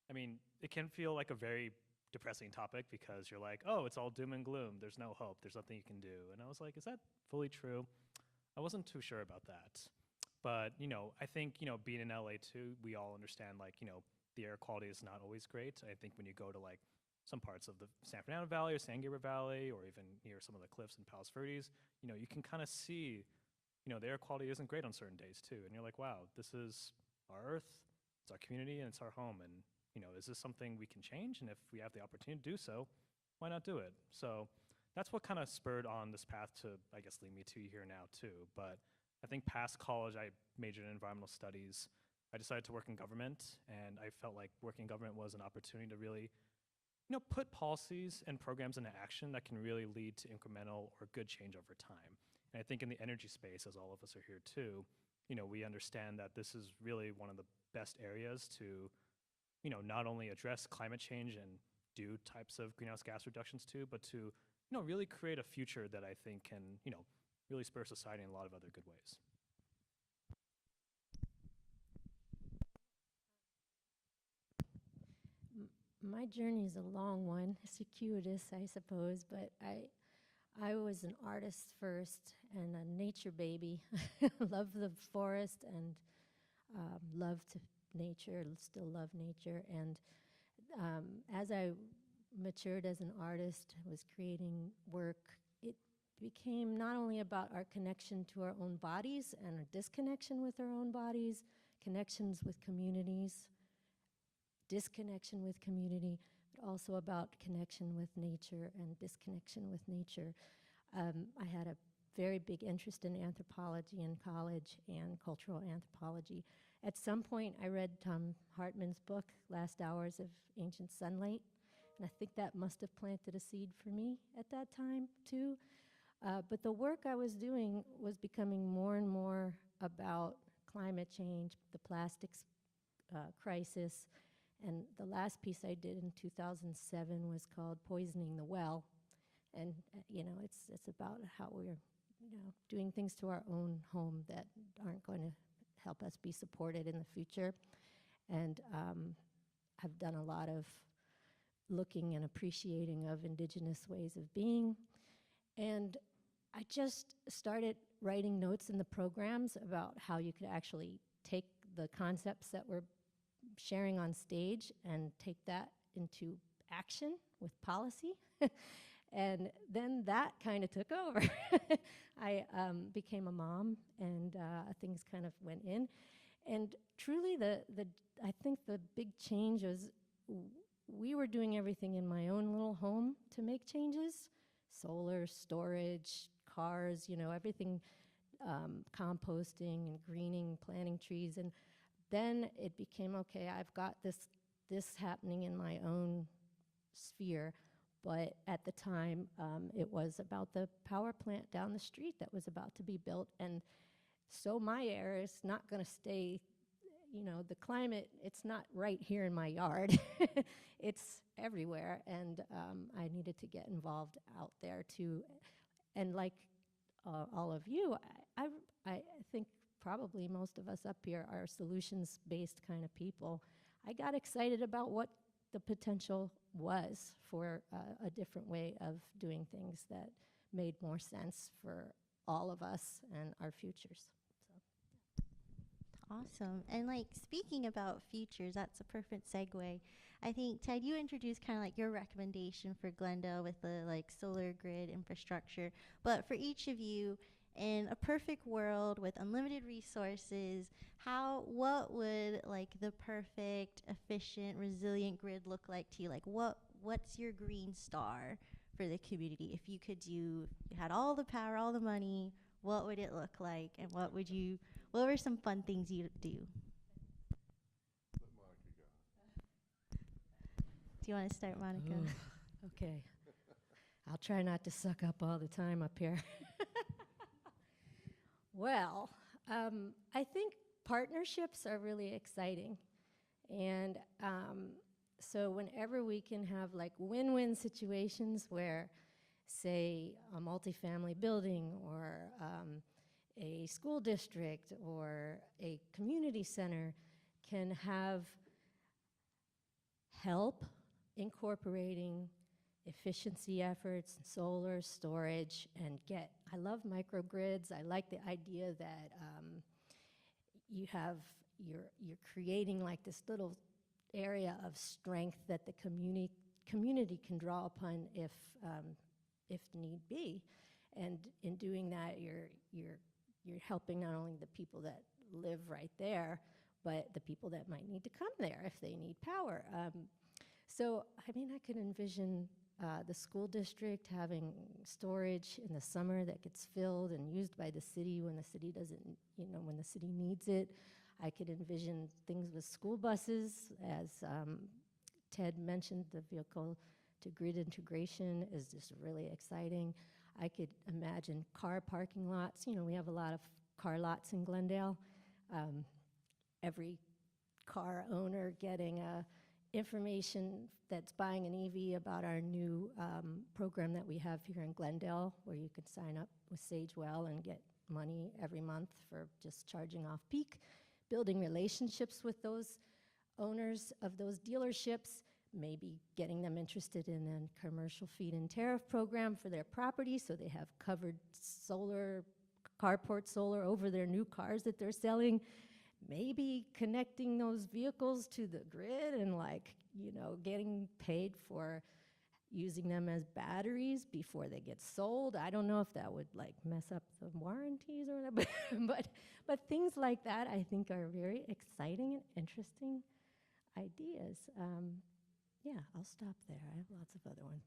I mean, it can feel like a very depressing topic because you're like, oh, it's all doom and gloom. There's no hope. There's nothing you can do. And I was like, is that fully true? I wasn't too sure about that. But, I think, being in LA too, we all understand, like, the air quality is not always great. I think when you go to, like, some parts of the San Fernando Valley or San Gabriel Valley or even near some of the cliffs in Palos Verdes, you can kind of see, the air quality isn't great on certain days too. And you're like, wow, this is our Earth, it's our community, and it's our home. And, is this something we can change? And if we have the opportunity to do so, why not do it? So that's what kind of spurred on this path to, I guess, lead me to here now too. But I think past college, I majored in environmental studies. I decided to work in government, and I felt like working in government was an opportunity to really, put policies and programs into action that can really lead to incremental or good change over time. And I think in the energy space, as all of us are here too, we understand that this is really one of the best areas to, not only address climate change and do types of greenhouse gas reductions too, but to, really create a future that I think can, really spur society in a lot of other good ways. My journey is a long one, circuitous, I suppose, but I was an artist first and a nature baby. Love the forest and loved nature, still love nature. And as I matured as an artist, was creating work, it became not only about our connection to our own bodies and our disconnection with our own bodies, connections with communities, disconnection with community, but also about connection with nature and disconnection with nature. I had a very big interest in anthropology in college and cultural anthropology. At some point, I read Tom Hartman's book, Last Hours of Ancient Sunlight, and I think that must have planted a seed for me at that time, too. But the work I was doing was becoming more and more about climate change, the plastics crisis, and the last piece I did in 2007 was called Poisoning the Well. And, it's about how we're, doing things to our own home that aren't going to help us be supported in the future. And I've done a lot of looking and appreciating of indigenous ways of being. And I just started writing notes in the programs about how you could actually take the concepts that we're sharing on stage and take that into action with policy. And then that kind of took over. I became a mom, and things kind of went in. And truly, I think the big change was we were doing everything in my own little home to make changes: solar, storage, cars, everything, composting and greening, planting trees. And then it became, okay, I've got this happening in my own sphere. But at the time, it was about the power plant down the street that was about to be built. And so my air is not going to stay, the climate, it's not right here in my yard. It's everywhere. And I needed to get involved out there too. And like all of you, I think probably most of us up here are solutions-based kind of people. I got excited about what the potential was for a different way of doing things that made more sense for all of us and our futures. Awesome. And like speaking about futures, that's a perfect segue. I think, Ted, you introduced kind of like your recommendation for Glendale with the like solar grid infrastructure. But for each of you, in a perfect world with unlimited resources, what would like the perfect, efficient, resilient grid look like to you? Like what's your green star for the community? If you had all the power, all the money, what would it look like? And what were some fun things you'd do? Let Monica go. Do you want to start, Monica? Ooh, okay. I'll try not to suck up all the time up here. Well, I think partnerships are really exciting. And so whenever we can have like win-win situations where, say, a multifamily building or a school district or a community center can have help incorporating efficiency efforts, solar storage, and I love microgrids. I like the idea that you're creating like this little area of strength that the community can draw upon if need be. And in doing that, you're helping not only the people that live right there, but the people that might need to come there if they need power. So, I mean, I could envision the school district having storage in the summer that gets filled and used by the city when the city doesn't, when the city needs it. I could envision things with school buses, as Ted mentioned, the vehicle to grid integration is just really exciting. I could imagine car parking lots. We have a lot of car lots in Glendale. Every car owner getting information that's buying an EV about our new program that we have here in Glendale, where you can sign up with Sagewell and get money every month for just charging off peak, building relationships with those owners of those dealerships, maybe getting them interested in a commercial feed-in tariff program for their property so they have covered solar, carport solar over their new cars that they're selling, maybe connecting those vehicles to the grid and getting paid for using them as batteries before they get sold. I don't know if that would mess up the warranties or whatever, but things like that I think are very exciting and interesting ideas. Yeah, I'll stop there. I have lots of other ones.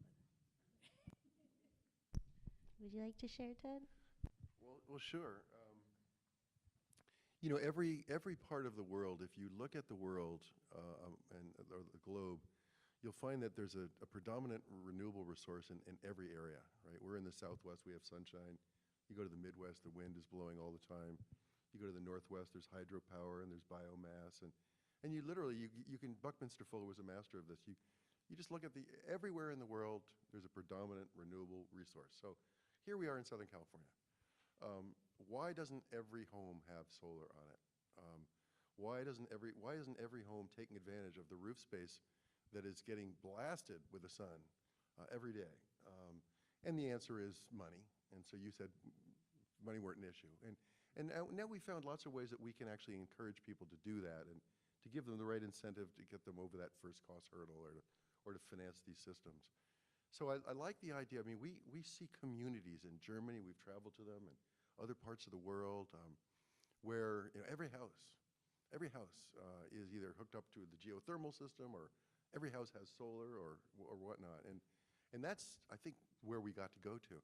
Would you like to share, Ted? Well, sure. Every part of the world, if you look at the world or the globe, you'll find that there's a predominant renewable resource in every area, right? We're in the Southwest, we have sunshine. You go to the Midwest, the wind is blowing all the time. You go to the Northwest, there's hydropower and there's biomass. And you literally, you can, Buckminster Fuller was a master of this. You just look at everywhere in the world, there's a predominant renewable resource. So here we are in Southern California. Why doesn't every home have solar on it? Why isn't every home taking advantage of the roof space that is getting blasted with the sun every day? And the answer is money. And so you said money weren't an issue. And now we found lots of ways that we can actually encourage people to do that and to give them the right incentive to get them over that first cost hurdle or to finance these systems. So I like the idea. I mean, we see communities in Germany, we've traveled to them, and other parts of the world where every house is either hooked up to the geothermal system or every house has solar or whatnot. And that's, I think, where we got to go to.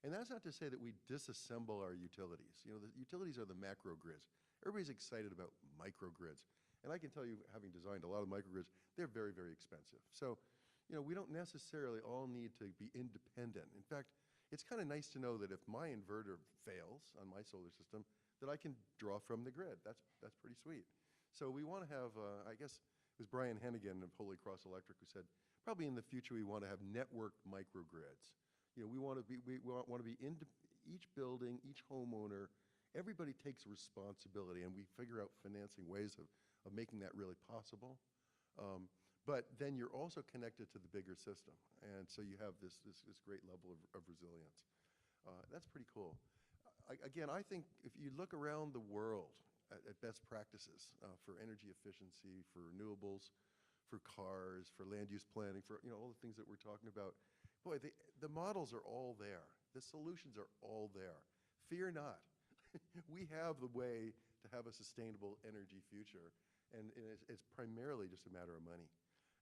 And that's not to say that we disassemble our utilities. The utilities are the macro grids. Everybody's excited about microgrids. And I can tell you, having designed a lot of microgrids, they're very, very expensive. So, we don't necessarily all need to be independent. In fact, it's kind of nice to know that if my inverter fails on my solar system, that I can draw from the grid. That's pretty sweet. So we want to have, I guess it was Brian Hennigan of Holy Cross Electric who said, probably in the future we want to have networked microgrids. We want to be in each building, each homeowner. Everybody takes responsibility, and we figure out financing ways of making that really possible. But then you're also connected to the bigger system, and so you have this great level of resilience. That's pretty cool. Again, I think if you look around the world at best practices for energy efficiency, for renewables, for cars, for land use planning, for all the things that we're talking about, boy, the models are all there. The solutions are all there. fear not. We have the way to have a sustainable energy future, and it's primarily just a matter of money.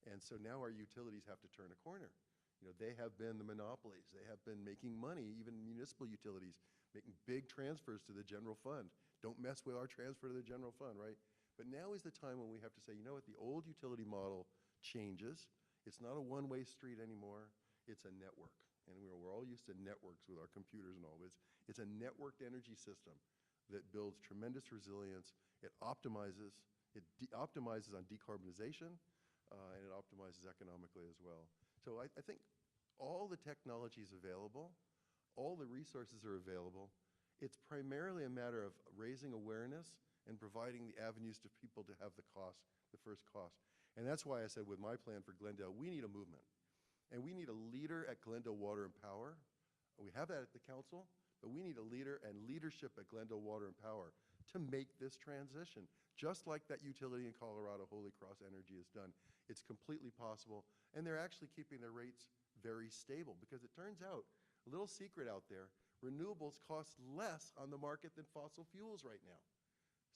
And so now our utilities have to turn a corner. You know, they have been the monopolies. They have been making money, even municipal utilities, making big transfers to the general fund. Don't mess with our transfer to the general fund, right? But now is the time when we have to say, you know what, the old utility model changes. It's not a one-way street anymore. It's a network. And we're all used to networks with our computers and all, but it's a networked energy system that builds tremendous resilience. It optimizes on decarbonization, and it optimizes economically as well. So I think all the technology is available, all the resources are available. It's primarily a matter of raising awareness and providing the avenues to people to have the cost, the first cost. And that's why I said with my plan for Glendale, we need a movement. And we need a leader at Glendale Water and Power. We have that at the council, but we need a leader and leadership at Glendale Water and Power to make this transition. Just like that utility in Colorado, Holy Cross Energy, has done. It's completely possible. And they're actually keeping their rates very stable, because it turns out, a little secret out there, renewables cost less on the market than fossil fuels right now.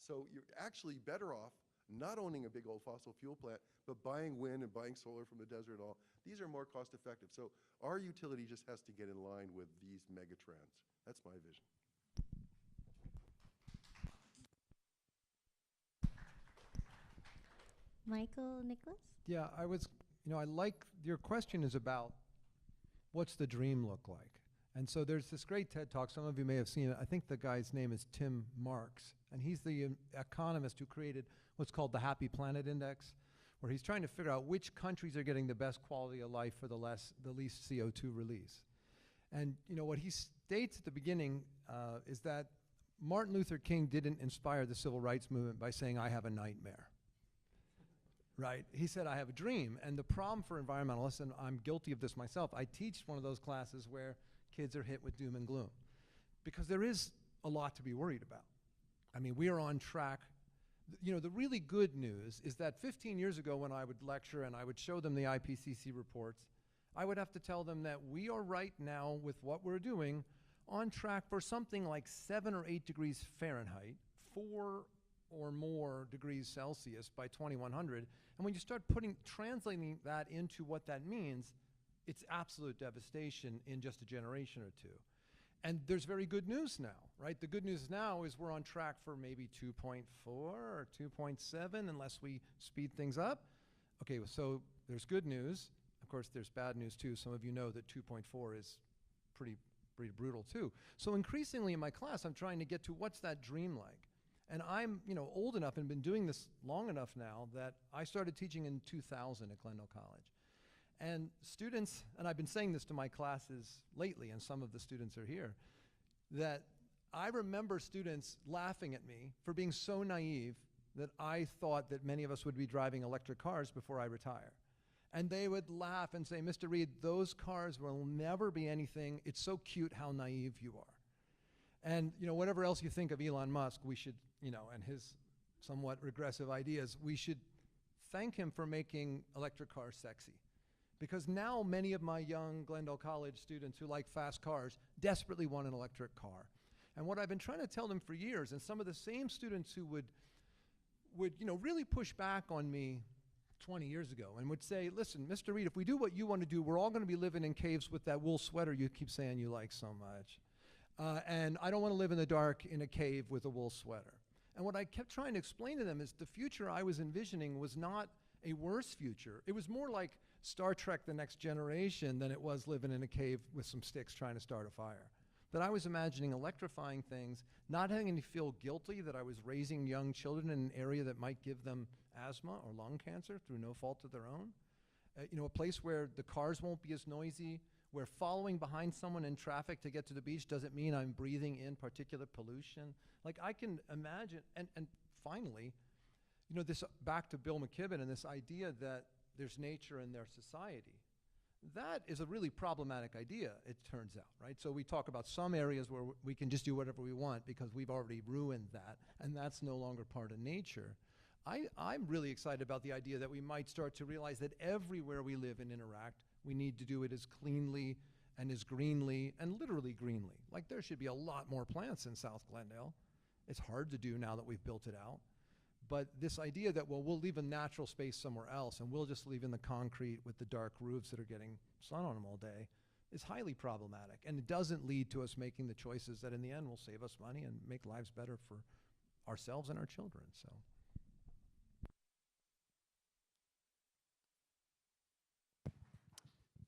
So you're actually better off not owning a big old fossil fuel plant, but buying wind and buying solar from the desert and all. These are more cost effective. So our utility just has to get in line with these mega trends. That's my vision. Michael Nicholas? Yeah, I like, your question is about what's the dream look like? And so there's this great TED Talk, some of you may have seen it. I think the guy's name is Tim Marks, and he's the economist who created what's called the Happy Planet Index, where he's trying to figure out which countries are getting the best quality of life for the least CO2 release. And what he states at the beginning is that Martin Luther King didn't inspire the civil rights movement by saying, I have a nightmare. Right? He said, I have a dream. And the problem for environmentalists, and I'm guilty of this myself, I teach one of those classes where kids are hit with doom and gloom, because there is a lot to be worried about. I mean, we are on track. The really good news is that 15 years ago, when I would lecture and I would show them the IPCC reports, I would have to tell them that we are right now, with what we're doing, on track for something like 7 or 8 degrees Fahrenheit, 4 or more degrees Celsius by 2100. And when you start translating that into what that means, it's absolute devastation in just a generation or two. And there's very good news now, right? The good news now is we're on track for maybe 2.4 or 2.7 unless we speed things up. Okay, so there's good news. Of course, there's bad news too. Some of you know that 2.4 is pretty brutal too. So increasingly in my class, I'm trying to get to what's that dream like? And I'm old enough and been doing this long enough now that I started teaching in 2000 at Glendale College. And students, and I've been saying this to my classes lately, and some of the students are here, that I remember students laughing at me for being so naive that I thought that many of us would be driving electric cars before I retire. And they would laugh and say, Mr. Reed, those cars will never be anything. It's so cute how naive you are. And whatever else you think of Elon Musk, we should, and his somewhat regressive ideas, we should thank him for making electric cars sexy. Because now many of my young Glendale College students who like fast cars desperately want an electric car. And what I've been trying to tell them for years, and some of the same students who would really push back on me 20 years ago and would say, listen, Mr. Reed, if we do what you want to do, we're all going to be living in caves with that wool sweater you keep saying you like so much. And I don't want to live in the dark in a cave with a wool sweater. And what I kept trying to explain to them is the future I was envisioning was not a worse future. It was more like Star Trek: The Next Generation than it was living in a cave with some sticks trying to start a fire. That I was imagining electrifying things, not having to feel guilty that I was raising young children in an area that might give them asthma or lung cancer through no fault of their own. A place where the cars won't be as noisy, where following behind someone in traffic to get to the beach doesn't mean I'm breathing in particulate pollution. Like, I can imagine, and finally, this back to Bill McKibben and this idea that there's nature and there's society. That is a really problematic idea, it turns out, right? So we talk about some areas where we can just do whatever we want because we've already ruined that, and that's no longer part of nature. I'm really excited about the idea that we might start to realize that everywhere we live and interact, we need to do it as cleanly and as greenly and literally greenly. Like, there should be a lot more plants in South Glendale. It's hard to do now that we've built it out. But this idea that, well, we'll leave a natural space somewhere else and we'll just leave in the concrete with the dark roofs that are getting sun on them all day is highly problematic. And it doesn't lead to us making the choices that in the end will save us money and make lives better for ourselves and our children. So.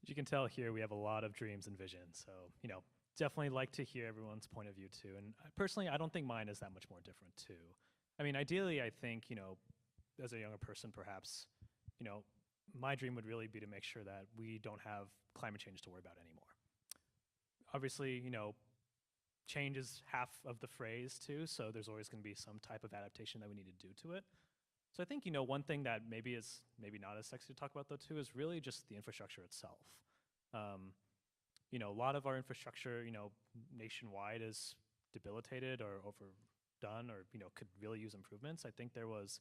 As you can tell here, we have a lot of dreams and visions. So, definitely like to hear everyone's point of view too. And personally, I don't think mine is that much more different too. I mean, ideally, I think, as a younger person, perhaps, my dream would really be to make sure that we don't have climate change to worry about anymore. Obviously, change is half of the phrase too, so there's always going to be some type of adaptation that we need to do to it. So I think, one thing that maybe is not as sexy to talk about though too is really just the infrastructure itself. A lot of our infrastructure, nationwide is debilitated or overdone or, could really use improvements. I think it was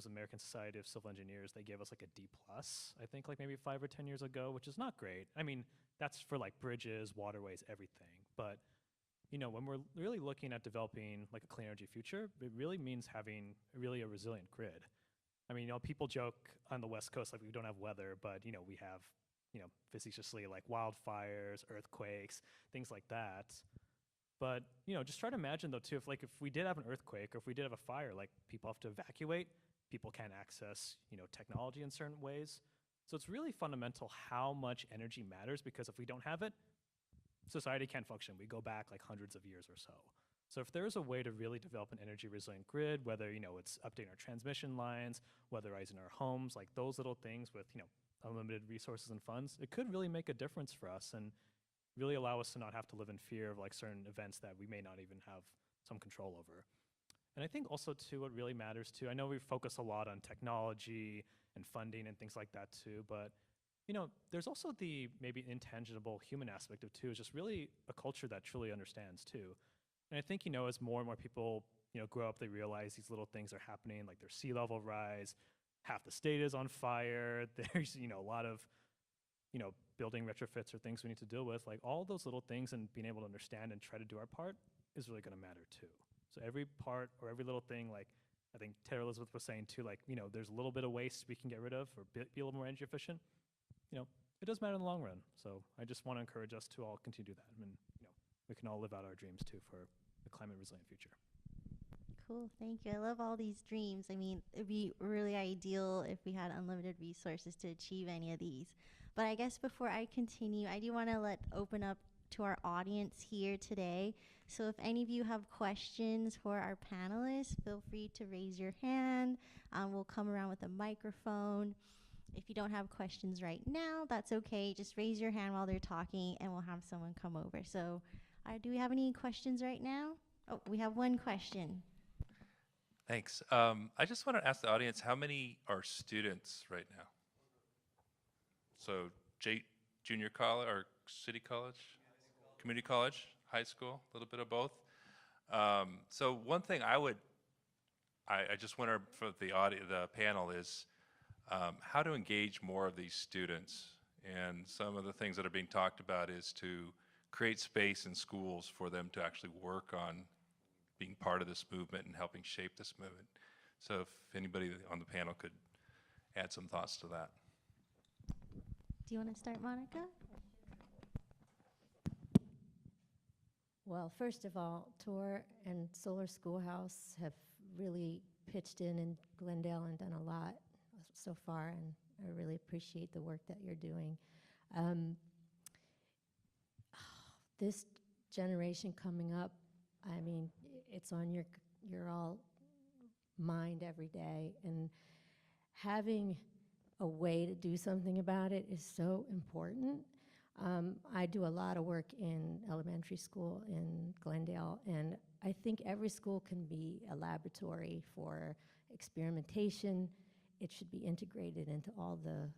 American Society of Civil Engineers. They gave us like a D+, I think like maybe 5 or 10 years ago, which is not great. I mean, that's for like bridges, waterways, everything. But, when we're really looking at developing like a clean energy future, it really means having really a resilient grid. I mean, people joke on the West Coast like we don't have weather, but, we have, facetiously like wildfires, earthquakes, things like that. But, just try to imagine though too, if we did have an earthquake or if we did have a fire, like people have to evacuate, people can't access, technology in certain ways. So it's really fundamental how much energy matters, because if we don't have it, society can't function. We go back like hundreds of years or so. So if there's a way to really develop an energy resilient grid, whether, it's updating our transmission lines, weatherizing our homes, like those little things with, unlimited resources and funds, it could really make a difference for us and really allow us to not have to live in fear of like certain events that we may not even have some control over. And I think also too, what really matters too, I know we focus a lot on technology and funding and things like that too, but there's also the maybe intangible human aspect of too, is just really a culture that truly understands too. And I think, as more and more people, grow up, they realize these little things are happening, like there's sea level rise, half the state is on fire, there's, a lot of, building retrofits or things we need to deal with, like all those little things and being able to understand and try to do our part is really going to matter too. So every part or every little thing, like I think Tara Elizabeth was saying too, like, there's a little bit of waste we can get rid of or be a little more energy efficient. It does matter in the long run. So I just want to encourage us to all continue to do that. And, we can all live out our dreams too for a climate resilient future. Cool, thank you. I love all these dreams. I mean, it'd be really ideal if we had unlimited resources to achieve any of these. But I guess before I continue, I do want to open up to our audience here today. So if any of you have questions for our panelists, feel free to raise your hand. We'll come around with a microphone. If you don't have questions right now, that's okay. Just raise your hand while they're talking and we'll have someone come over. So do we have any questions right now? Oh, we have one question. Thanks. I just want to ask the audience, how many are students right now? So junior college or city college, community college, high school, a little bit of both. So one thing I just wonder for the panel is how to engage more of these students. And some of the things that are being talked about is to create space in schools for them to actually work on being part of this movement and helping shape this movement. So if anybody on the panel could add some thoughts to that. Do you want to start, Monica? Well, first of all, TOR and Solar Schoolhouse have really pitched in Glendale and done a lot so far, and I really appreciate the work that you're doing. This generation coming up, I mean, it's on your all mind every day, and having a way to do something about it is so important. I do a lot of work in elementary school in Glendale, and I think every school can be a laboratory for experimentation. It should be integrated into all the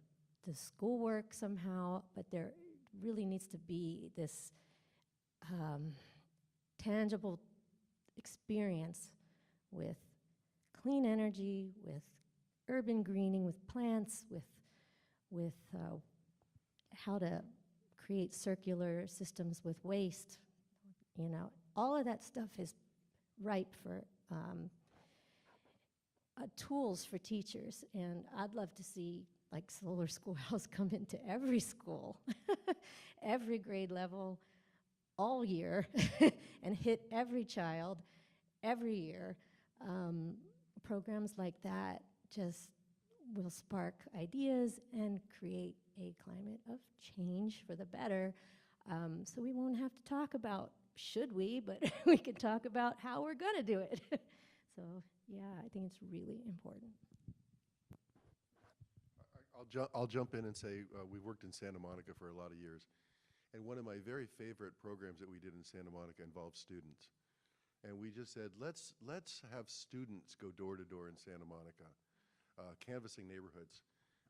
schoolwork somehow, but there really needs to be this tangible experience with clean energy, with urban greening, with plants, with how to create circular systems with waste, You know, all of that stuff is ripe for tools for teachers, and I'd love to see like Solar Schoolhouse come into every school, every grade level, all year, and hit every child every year. Programs like that just will spark ideas and create a climate of change for the better. So we won't have to talk about should we, but we could talk about how we're going to do it. So yeah, I think it's really important. I'll jump in and say we worked in Santa Monica for a lot of years. And one of my very favorite programs that we did in Santa Monica involved students. And we just said, let's have students go door to door in Santa Monica, canvassing neighborhoods.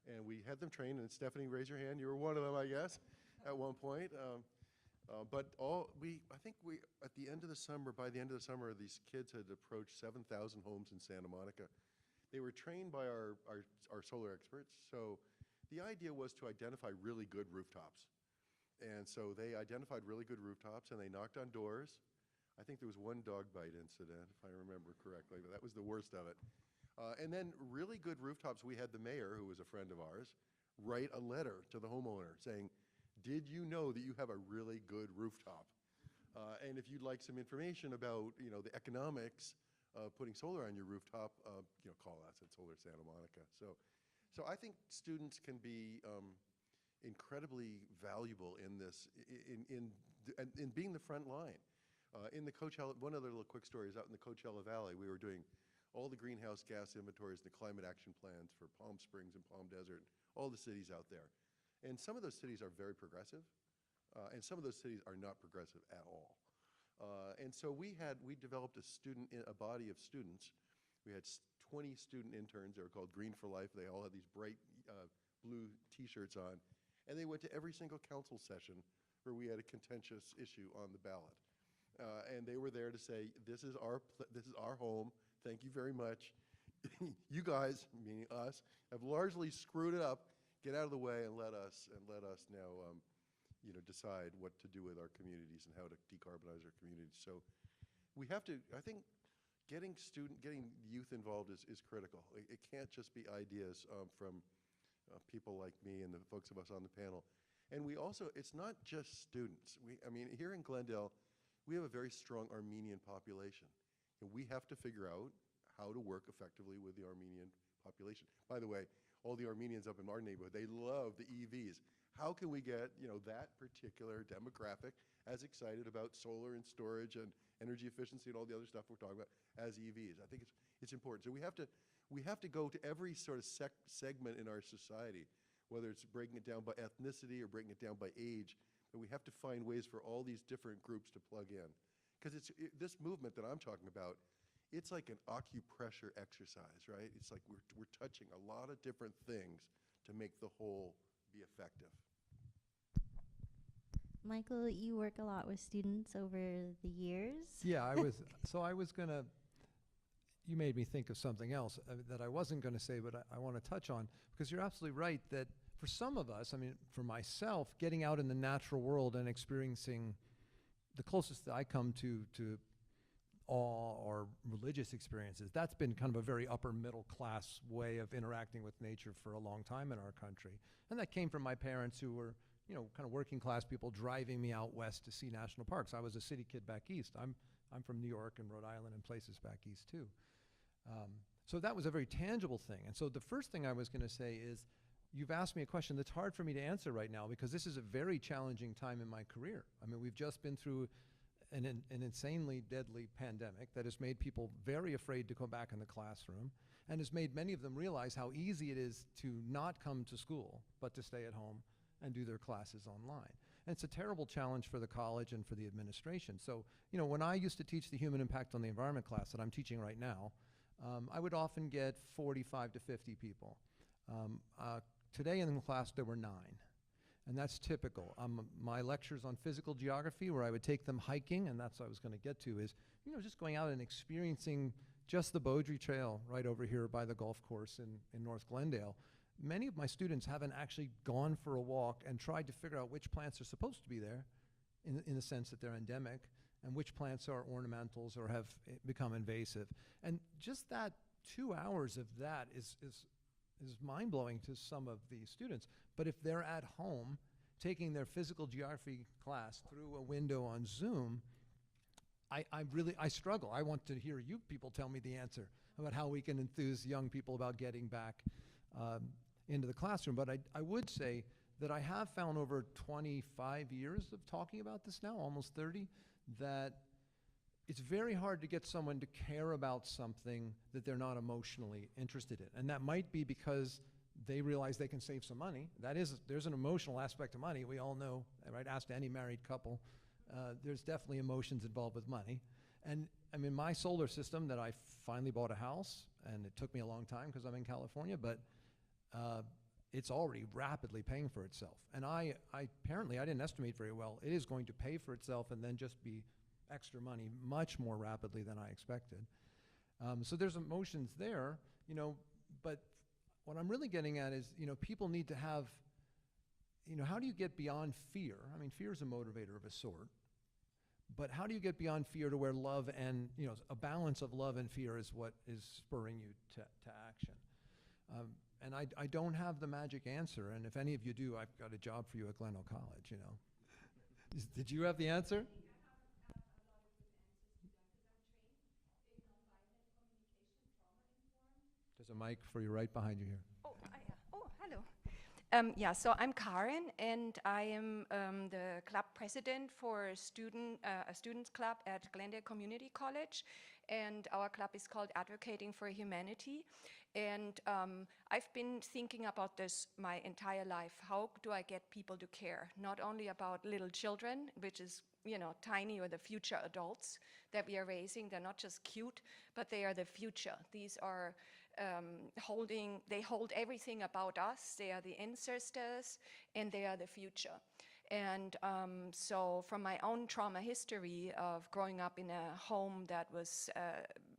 And we had them trained, and Stephanie, raise your hand. You were one of them, I guess, at one point. But I think at the end of the summer, by the end of the summer, these kids had approached 7,000 homes in Santa Monica. They were trained by our solar experts. So the idea was to identify really good rooftops. And so they identified really good rooftops, and they knocked on doors. I think there was one dog bite incident, if I remember correctly, but that was the worst of it. And then really good rooftops, we had the mayor, who was a friend of ours, write a letter to the homeowner saying, did you know that you have a really good rooftop? And if you'd like some information about, the economics of putting solar on your rooftop, call us at Solar Santa Monica. So I think students can be incredibly valuable in this, in being the front line. In the Coachella, one other little quick story is out in the Coachella Valley, we were doing all the greenhouse gas inventories and the climate action plans for Palm Springs and Palm Desert, all the cities out there. And some of those cities are very progressive, and some of those cities are not progressive at all. And so we developed a body of students. We had 20 student interns. They were called Green for Life. They all had these bright blue T-shirts on. And they went to every single council session where we had a contentious issue on the ballot. And they were there to say, this is our home. Thank you very much. You guys, meaning us, have largely screwed it up. Get out of the way and let us now decide what to do with our communities and how to decarbonize our communities. So we have to, I think, getting youth involved is critical. It can't just be ideas from people like me and the folks of us on the panel. And we also, it's not just students. Here in Glendale, we have a very strong Armenian population. And we have to figure out how to work effectively with the Armenian population. By the way, all the Armenians up in our neighborhood, they love the EVs. How can we get that particular demographic as excited about solar and storage and energy efficiency and all the other stuff we're talking about as EVs? I think it's important. So we have to go to every sort of segment in our society, whether it's breaking it down by ethnicity or breaking it down by age. But we have to find ways for all these different groups to plug in, because this movement that I'm talking about. It's like an acupressure exercise, right? It's like we're touching a lot of different things to make the whole be effective. Michael, you work a lot with students over the years. Yeah, you made me think of something else that I wasn't going to say, but I want to touch on, because you're absolutely right that for some of us, for myself, getting out in the natural world and experiencing the closest that I come to awe or religious experiences, that's been kind of a very upper middle class way of interacting with nature for a long time in our country. And that came from my parents, who were, kind of working class people driving me out west to see national parks. I was a city kid back east. I'm from New York and Rhode Island and places back east too. So that was a very tangible thing. And so the first thing I was going to say is, you've asked me a question that's hard for me to answer right now, because this is a very challenging time in my career. We've just been through an insanely deadly pandemic that has made people very afraid to go back in the classroom, and has made many of them realize how easy it is to not come to school, but to stay at home and do their classes online. And it's a terrible challenge for the college and for the administration. So, when I used to teach the human impact on the environment class that I'm teaching right now, I would often get 45 to 50 people. Today in the class, there were 9. And that's typical. My lectures on physical geography, where I would take them hiking, and that's what I was going to get to, is just going out and experiencing just the Beaudry Trail right over here by the golf course in North Glendale. Many of my students haven't actually gone for a walk and tried to figure out which plants are supposed to be there in the sense that they're endemic, and which plants are ornamentals or have become invasive. And just that 2 hours of that is mind-blowing to some of the students. But if they're at home taking their physical geography class through a window on Zoom, I struggle. I want to hear you people tell me the answer about how we can enthuse young people about getting back into the classroom. But I would say that I have found over 25 years of talking about this now, almost 30, that it's very hard to get someone to care about something that they're not emotionally interested in. And that might be because they realize they can save some money. There's an emotional aspect to money. We all know, right? Ask any married couple. There's definitely emotions involved with money. And I mean, my solar system that I finally bought a house, and it took me a long time because I'm in California, but it's already rapidly paying for itself. And apparently I didn't estimate very well. It is going to pay for itself and then just be extra money much more rapidly than I expected. So there's emotions there, but what I'm really getting at is, people need to have, how do you get beyond fear? I mean, fear is a motivator of a sort, but how do you get beyond fear to where love and, a balance of love and fear is what is spurring you to action? And I don't have the magic answer, and if any of you do, I've got a job for you at Glendale College, Did you have the answer? There's a mic for you right behind you here. Oh, hello. Yeah, so I'm Karen, and I am the club president for a students club at Glendale Community College, and our club is called Advocating for Humanity. And I've been thinking about this my entire life. How do I get people to care? Not only about little children, which is, tiny, or the future adults that we are raising. They're not just cute, but they are the future. These are they hold everything about us. They are the ancestors, and they are the future. And so from my own trauma history of growing up in a home that was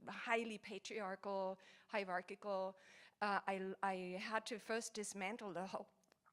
highly patriarchal, hierarchical, I had to first dismantle the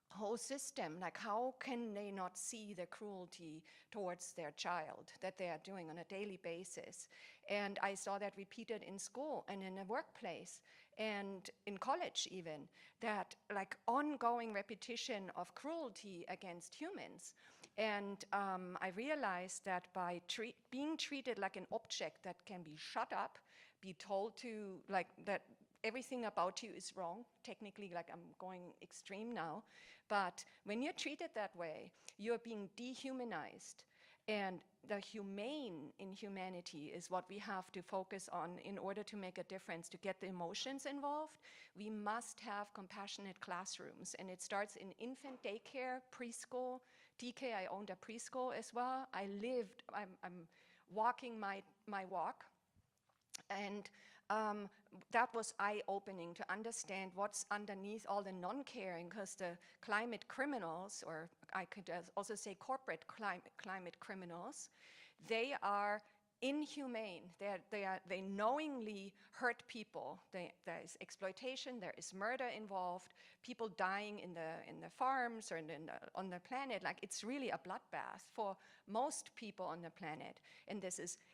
whole system. Like, how can they not see the cruelty towards their child that they are doing on a daily basis? And I saw that repeated in school and in the workplace and in college even, that like ongoing repetition of cruelty against humans. And I realized that by being treated like an object that can be shut up, be told to, like, that everything about you is wrong, technically, like I'm going extreme now, but when you're treated that way, you're being dehumanized. And the humane in humanity is what we have to focus on in order to make a difference, to get the emotions involved. We must have compassionate classrooms, and it starts in infant daycare, preschool. TK, I owned a preschool as well. I'm walking my walk, and that was eye-opening to understand what's underneath all the non-caring, because the climate criminals, or I could also say corporate climate criminals, they are inhumane. They knowingly hurt people. There is exploitation, there is murder involved, people dying in the farms or on the planet. Like, it's really a bloodbath for most people on the planet. And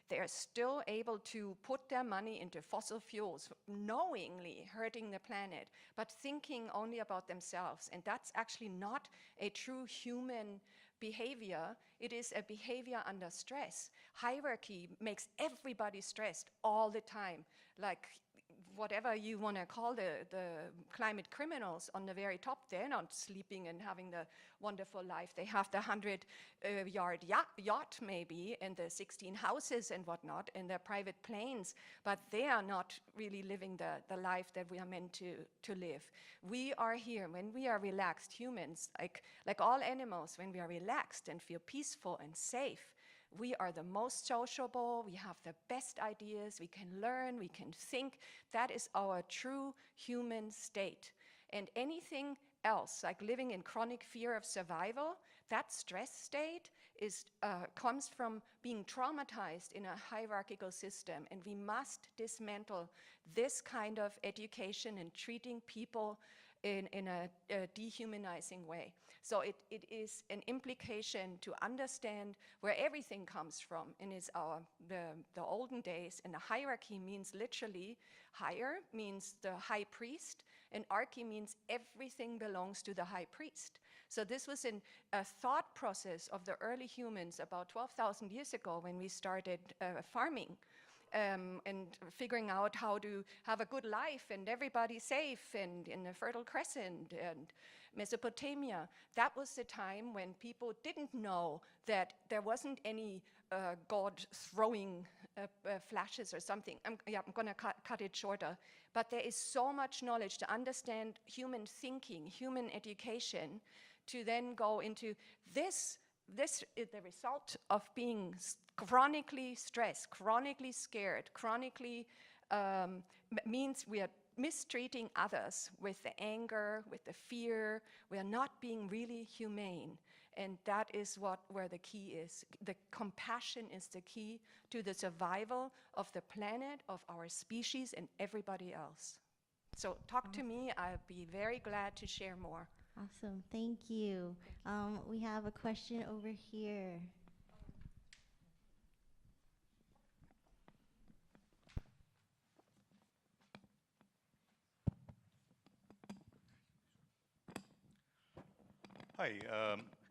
they are still able to put their money into fossil fuels, knowingly hurting the planet, but thinking only about themselves. And that's actually not a true human behavior. It is a behavior under stress. Hierarchy makes everybody stressed all the time. Like, whatever you want to call the climate criminals on the very top, they're not sleeping and having the wonderful life. They have the 100-yard yacht maybe, and the 16 houses and whatnot, and their private planes, but they are not really living the life that we are meant to live. We are here when we are relaxed humans, like all animals, when we are relaxed and feel peaceful and safe. We are the most sociable, we have the best ideas, we can learn, we can think. That is our true human state. And anything else, like living in chronic fear of survival, that stress state comes from being traumatized in a hierarchical system. And we must dismantle this kind of education and treating people in a dehumanizing way. So it is an implication to understand where everything comes from, and it's the olden days, and the hierarchy means literally higher means the high priest, and archy means everything belongs to the high priest. So this was a thought process of the early humans about 12,000 years ago when we started farming. And figuring out how to have a good life and everybody safe, and in the Fertile Crescent and Mesopotamia. That was the time when people didn't know that there wasn't any God throwing flashes or something. I'm going to cut it shorter. But there is so much knowledge to understand human thinking, human education, to then go into this. This is the result of being chronically stressed, chronically scared, chronically means we are mistreating others with the anger, with the fear. We are not being really humane. And that is where the key is. The compassion is the key to the survival of the planet, of our species, and everybody else. So talk to me. I'll be very glad to share more. Awesome, thank you. We have a question over here. Hi.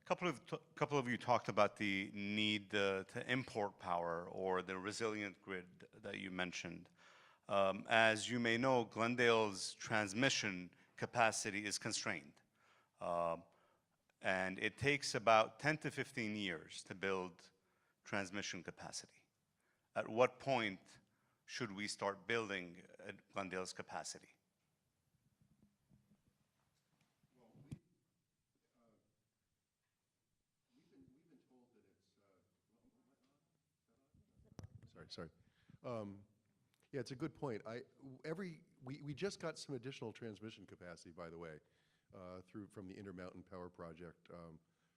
Couple of you talked about the need to import power, or the resilient grid that you mentioned. As you may know, Glendale's transmission capacity is constrained. And it takes about 10 to 15 years to build transmission capacity. At what point should we start building Glendale's capacity? Sorry. Yeah, it's a good point. We just got some additional transmission capacity, by the way, from the Intermountain Power Project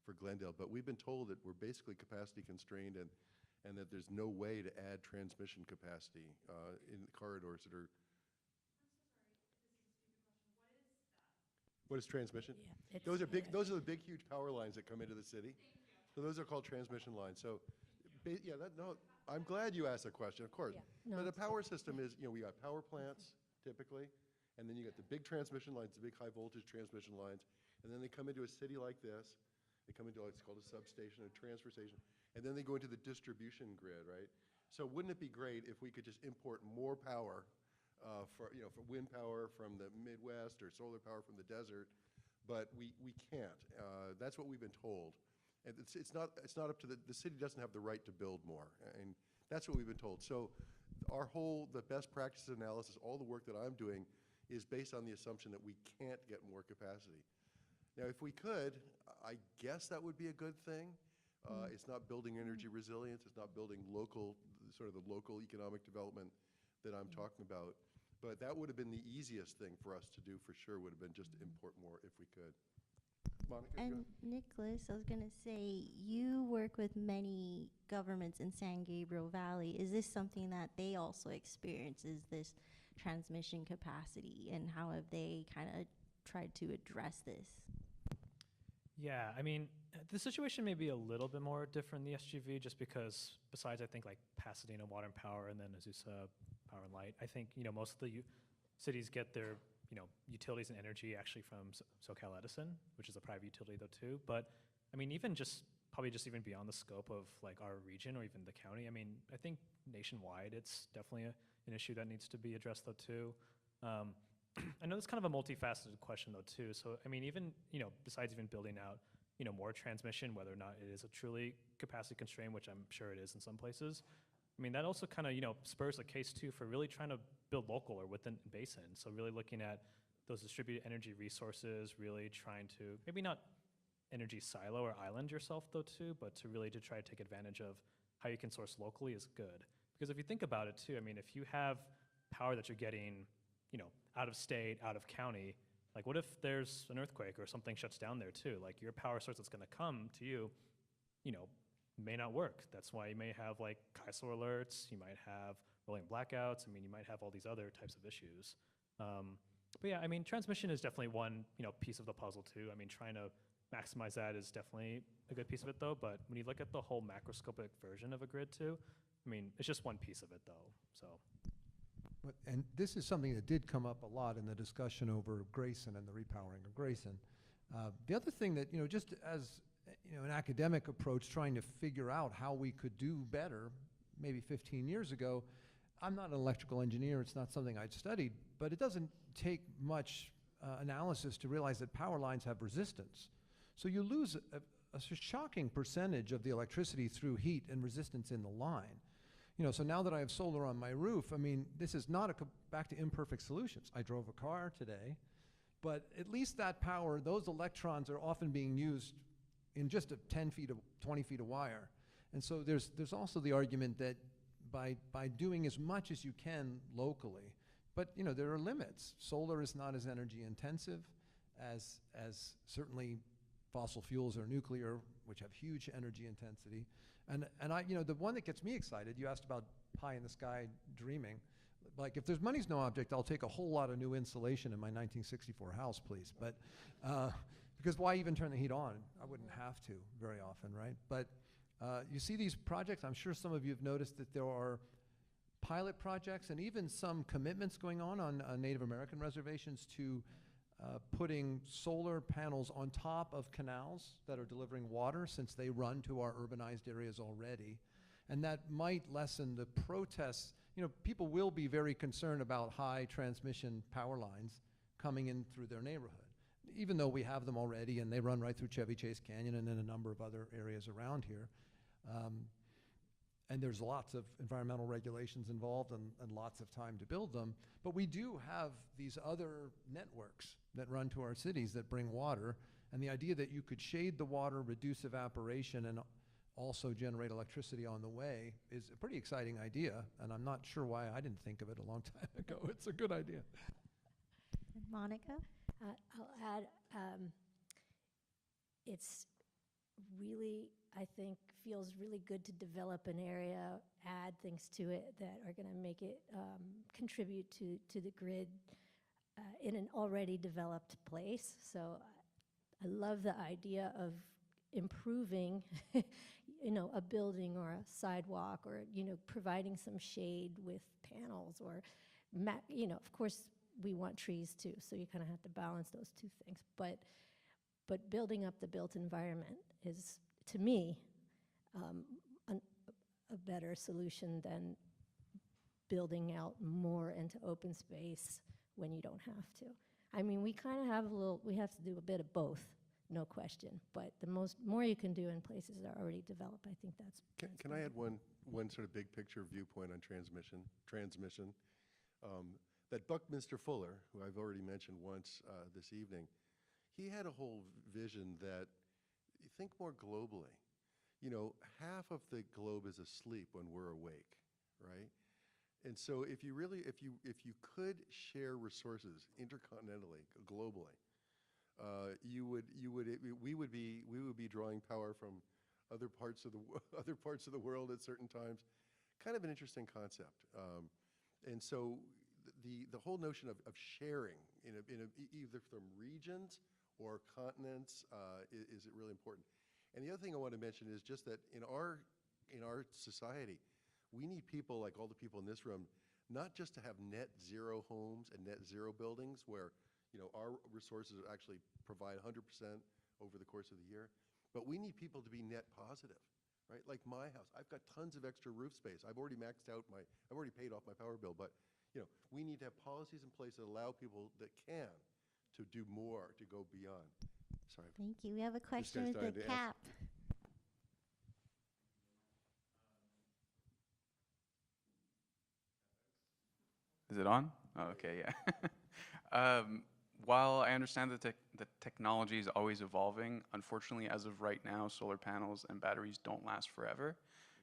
for Glendale. But we've been told that we're basically capacity constrained, and that there's no way to add transmission capacity in the corridors that are. What is transmission? Yeah, Those are the big, huge power lines that come into the city. So those are called transmission lines. So, yeah, I'm glad you asked that question. Of course, Yeah, no, the power system is, we got power plants typically, and then you got the big transmission lines, the big high voltage transmission lines, and then they come into a city like this. They come into what's called a substation, a transfer station, and then they go into the distribution grid, right? So wouldn't it be great if we could just import more power for wind power from the Midwest, or solar power from the desert? But we can't. That's what we've been told. And it's not up to the city doesn't have the right to build more, and that's what we've been told. So the best practices analysis, all the work that I'm doing, is based on the assumption that we can't get more capacity. Now, if we could, I guess that would be a good thing. It's not building energy resilience. It's not building the local economic development that I'm talking about. But that would have been the easiest thing for us to do, for sure, would have been just to import more if we could. Monica, And Nicholas, I was going to say, you work with many governments in San Gabriel Valley. Is this something that they also experience, is this transmission capacity, and how have they kind of tried to address this? Yeah, I mean, the situation may be a little bit more different in the SGV, just because besides, I think, like Pasadena Water and Power, and then Azusa Power and Light, I think, most of the cities get their utilities and energy actually from SoCal Edison, which is a private utility though too. But I mean, even probably even beyond the scope of like our region or even the county. I mean, I think nationwide, it's definitely an issue that needs to be addressed though too. I know it's kind of a multifaceted question though too. So I mean, even besides even building out more transmission, whether or not it is a truly capacity constraint, which I'm sure it is in some places. I mean, that also kind of, spurs a case too for really trying to build local or within basin. So really looking at those distributed energy resources, really trying to, maybe not energy silo or island yourself though too, but to really try to take advantage of how you can source locally is good. Because if you think about it too, I mean, if you have power that you're getting, out of state, out of county, like what if there's an earthquake or something shuts down there too? Like your power source that's gonna come to you, may not work. That's why you may have like KISO alerts, you might have rolling blackouts. I mean, you might have all these other types of issues. But yeah, I mean, transmission is definitely one, piece of the puzzle too. I mean, trying to maximize that is definitely a good piece of it though. But when you look at the whole macroscopic version of a grid too, I mean, it's just one piece of it though. So And this is something that did come up a lot in the discussion over Grayson and the repowering of Grayson. The other thing that, just as an academic approach, trying to figure out how we could do better, maybe 15 years ago, I'm not an electrical engineer, it's not something I'd studied, but it doesn't take much analysis to realize that power lines have resistance. So you lose a shocking percentage of the electricity through heat and resistance in the line. So now that I have solar on my roof, I mean, this is not back to imperfect solutions. I drove a car today, but at least that power, those electrons are often being used in just 10 feet of 20 feet of wire. And so there's also the argument that by doing as much as you can locally, but there are limits. Solar is not as energy intensive as certainly fossil fuels or nuclear, which have huge energy intensity. And I, the one that gets me excited, you asked about pie in the sky dreaming. Like, if there's money's no object, I'll take a whole lot of new insulation in my 1964 house, please. But because why even turn the heat on? I wouldn't have to very often, right? But you see these projects, I'm sure some of you have noticed that there are pilot projects and even some commitments going on Native American reservations to putting solar panels on top of canals that are delivering water, since they run to our urbanized areas already. And that might lessen the protests. People will be very concerned about high transmission power lines coming in through their neighborhood, even though we have them already and they run right through Chevy Chase Canyon and in a number of other areas around here. And there's lots of environmental regulations involved and lots of time to build them. But we do have these other networks that run to our cities that bring water. And the idea that you could shade the water, reduce evaporation, and also generate electricity on the way is a pretty exciting idea. And I'm not sure why I didn't think of it a long time ago. It's a good idea. Monica? I'll add, it's really, I think, feels really good to develop an area, add things to it that are going to make it contribute to the grid in an already developed place. So I love the idea of improving, a building or a sidewalk, or providing some shade with panels, or of course we want trees too. So you kind of have to balance those two things. But building up the built environment is, to me, a better solution than building out more into open space when you don't have to. I mean, we kind of have we have to do a bit of both, no question. But the more you can do in places that are already developed, I think that's. Can I add one sort of big picture viewpoint on transmission? That Buckminster Fuller, who I've already mentioned once this evening, he had a whole vision that, think more globally. Half of the globe is asleep when we're awake, right? And so if you could share resources intercontinentally, globally, we would be drawing power from other parts of the world at certain times. Kind of an interesting concept. And so the whole notion of sharing either from regions or continents is really important. And the other thing I want to mention is just that in our society, we need people like all the people in this room, not just to have net zero homes and net zero buildings where our resources actually provide 100% over the course of the year, but we need people to be net positive, right? Like my house, I've got tons of extra roof space. I've already paid off my power bill, but we need to have policies in place that allow people that can to do more, to go beyond. Sorry. Thank you. We have a question with the cap. Is it on? Oh, okay, yeah. While I understand that the technology is always evolving, unfortunately, as of right now, solar panels and batteries don't last forever.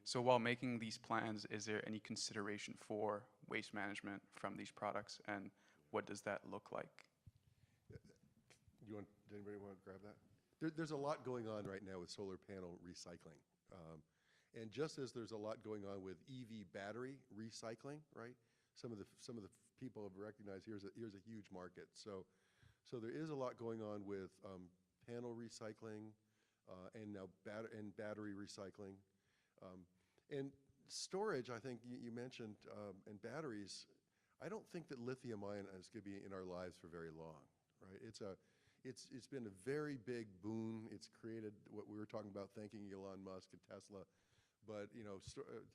So while making these plans, is there any consideration for waste management from these products, and what does that look like? Does anybody want to grab that? There's a lot going on right now with solar panel recycling. And just as there's a lot going on with EV battery recycling, right? some of the people have recognized here's a huge market. So there is a lot going on with panel recycling and now battery recycling. And storage, I think you mentioned, and batteries, I don't think that lithium ion is going to be in our lives for very long, right? It's been a very big boon. It's created what we were talking about, thanking Elon Musk and Tesla. But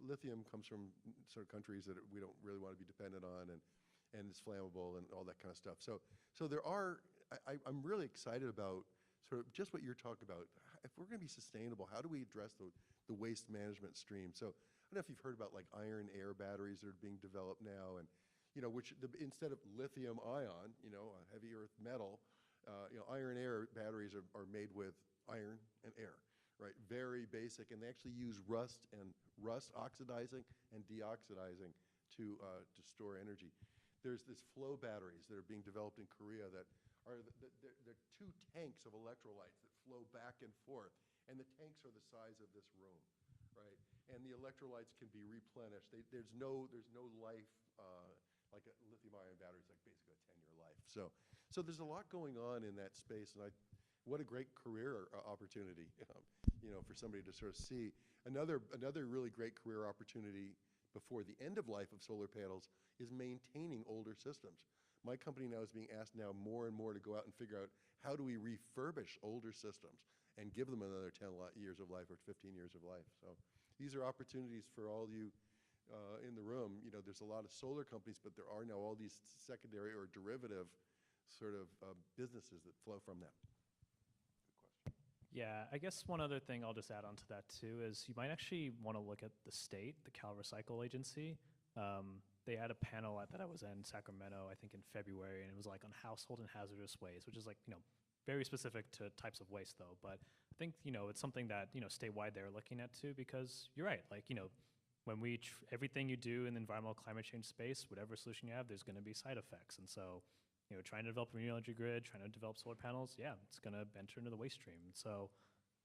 lithium comes from sort of countries that we don't really want to be dependent on, and it's flammable and all that kind of stuff. So there are, I'm really excited about sort of just what you're talking about. If we're going to be sustainable, how do we address the waste management stream? So I don't know if you've heard about like iron air batteries that are being developed now, and instead of lithium ion, a heavy earth metal, iron air batteries are made with iron and air. Right, very basic, and they actually use rust oxidizing and deoxidizing to store energy. There's this flow batteries that are being developed in Korea that are they're two tanks of electrolytes that flow back and forth, and the tanks are the size of this room, right? And the electrolytes can be replenished. There's no life like a lithium-ion battery is like basically a 10-year life. So there's a lot going on in that space, and what a great career opportunity, for somebody to sort of see. Another really great career opportunity before the end of life of solar panels is maintaining older systems. My company now is being asked more and more to go out and figure out how do we refurbish older systems and give them another 10 years of life or 15 years of life. So these are opportunities for all you in the room. There's a lot of solar companies, but there are now all these secondary or derivative sort of businesses that flow from them. Yeah, I guess one other thing I'll just add on to that too is you might actually want to look at the state, the Cal Recycle Agency. They had a panel that I was in Sacramento, I think in February, and it was like on household and hazardous waste, which is like, very specific to types of waste though. But I think, it's something that, statewide they're looking at too, because you're right, like, when everything you do in the environmental climate change space, whatever solution you have, there's going to be side effects. And so, trying to develop a renewable energy grid, trying to develop solar panels, yeah, it's going to enter into the waste stream. So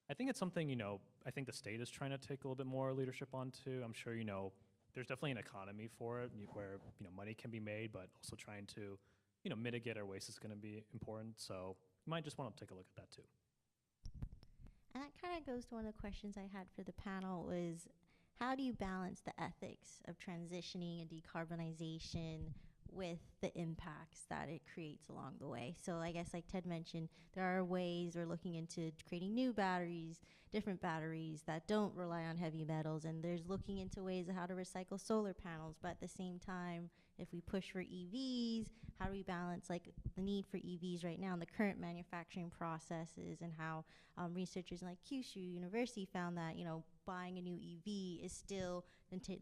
I think it's something, I think the state is trying to take a little bit more leadership on too. I'm sure, there's definitely an economy for it where, money can be made, but also trying to, mitigate our waste is going to be important. So you might just want to take a look at that too. And that kind of goes to one of the questions I had for the panel was, how do you balance the ethics of transitioning and decarbonization with the impacts that it creates along the way? So I guess like Ted mentioned, there are ways we're looking into creating new batteries, different batteries that don't rely on heavy metals, and there's looking into ways of how to recycle solar panels. But at the same time, if we push for EVs, how do we balance like the need for EVs right now in the current manufacturing processes, and how researchers like Kyushu University found that, buying a new EV is still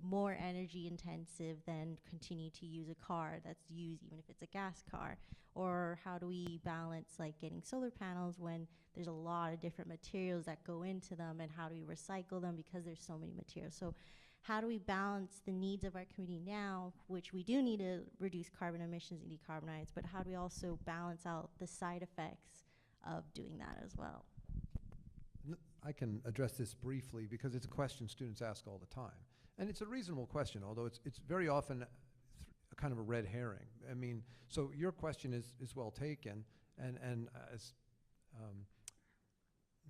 more energy intensive than continue to use a car that's used, even if it's a gas car? Or how do we balance like getting solar panels when there's a lot of different materials that go into them, and how do we recycle them because there's so many materials? So how do we balance the needs of our community now, which we do need to reduce carbon emissions and decarbonize, but how do we also balance out the side effects of doing that as well? I can address this briefly because it's a question students ask all the time. And it's a reasonable question, although it's very often a kind of a red herring. I mean, so your question is well taken, and as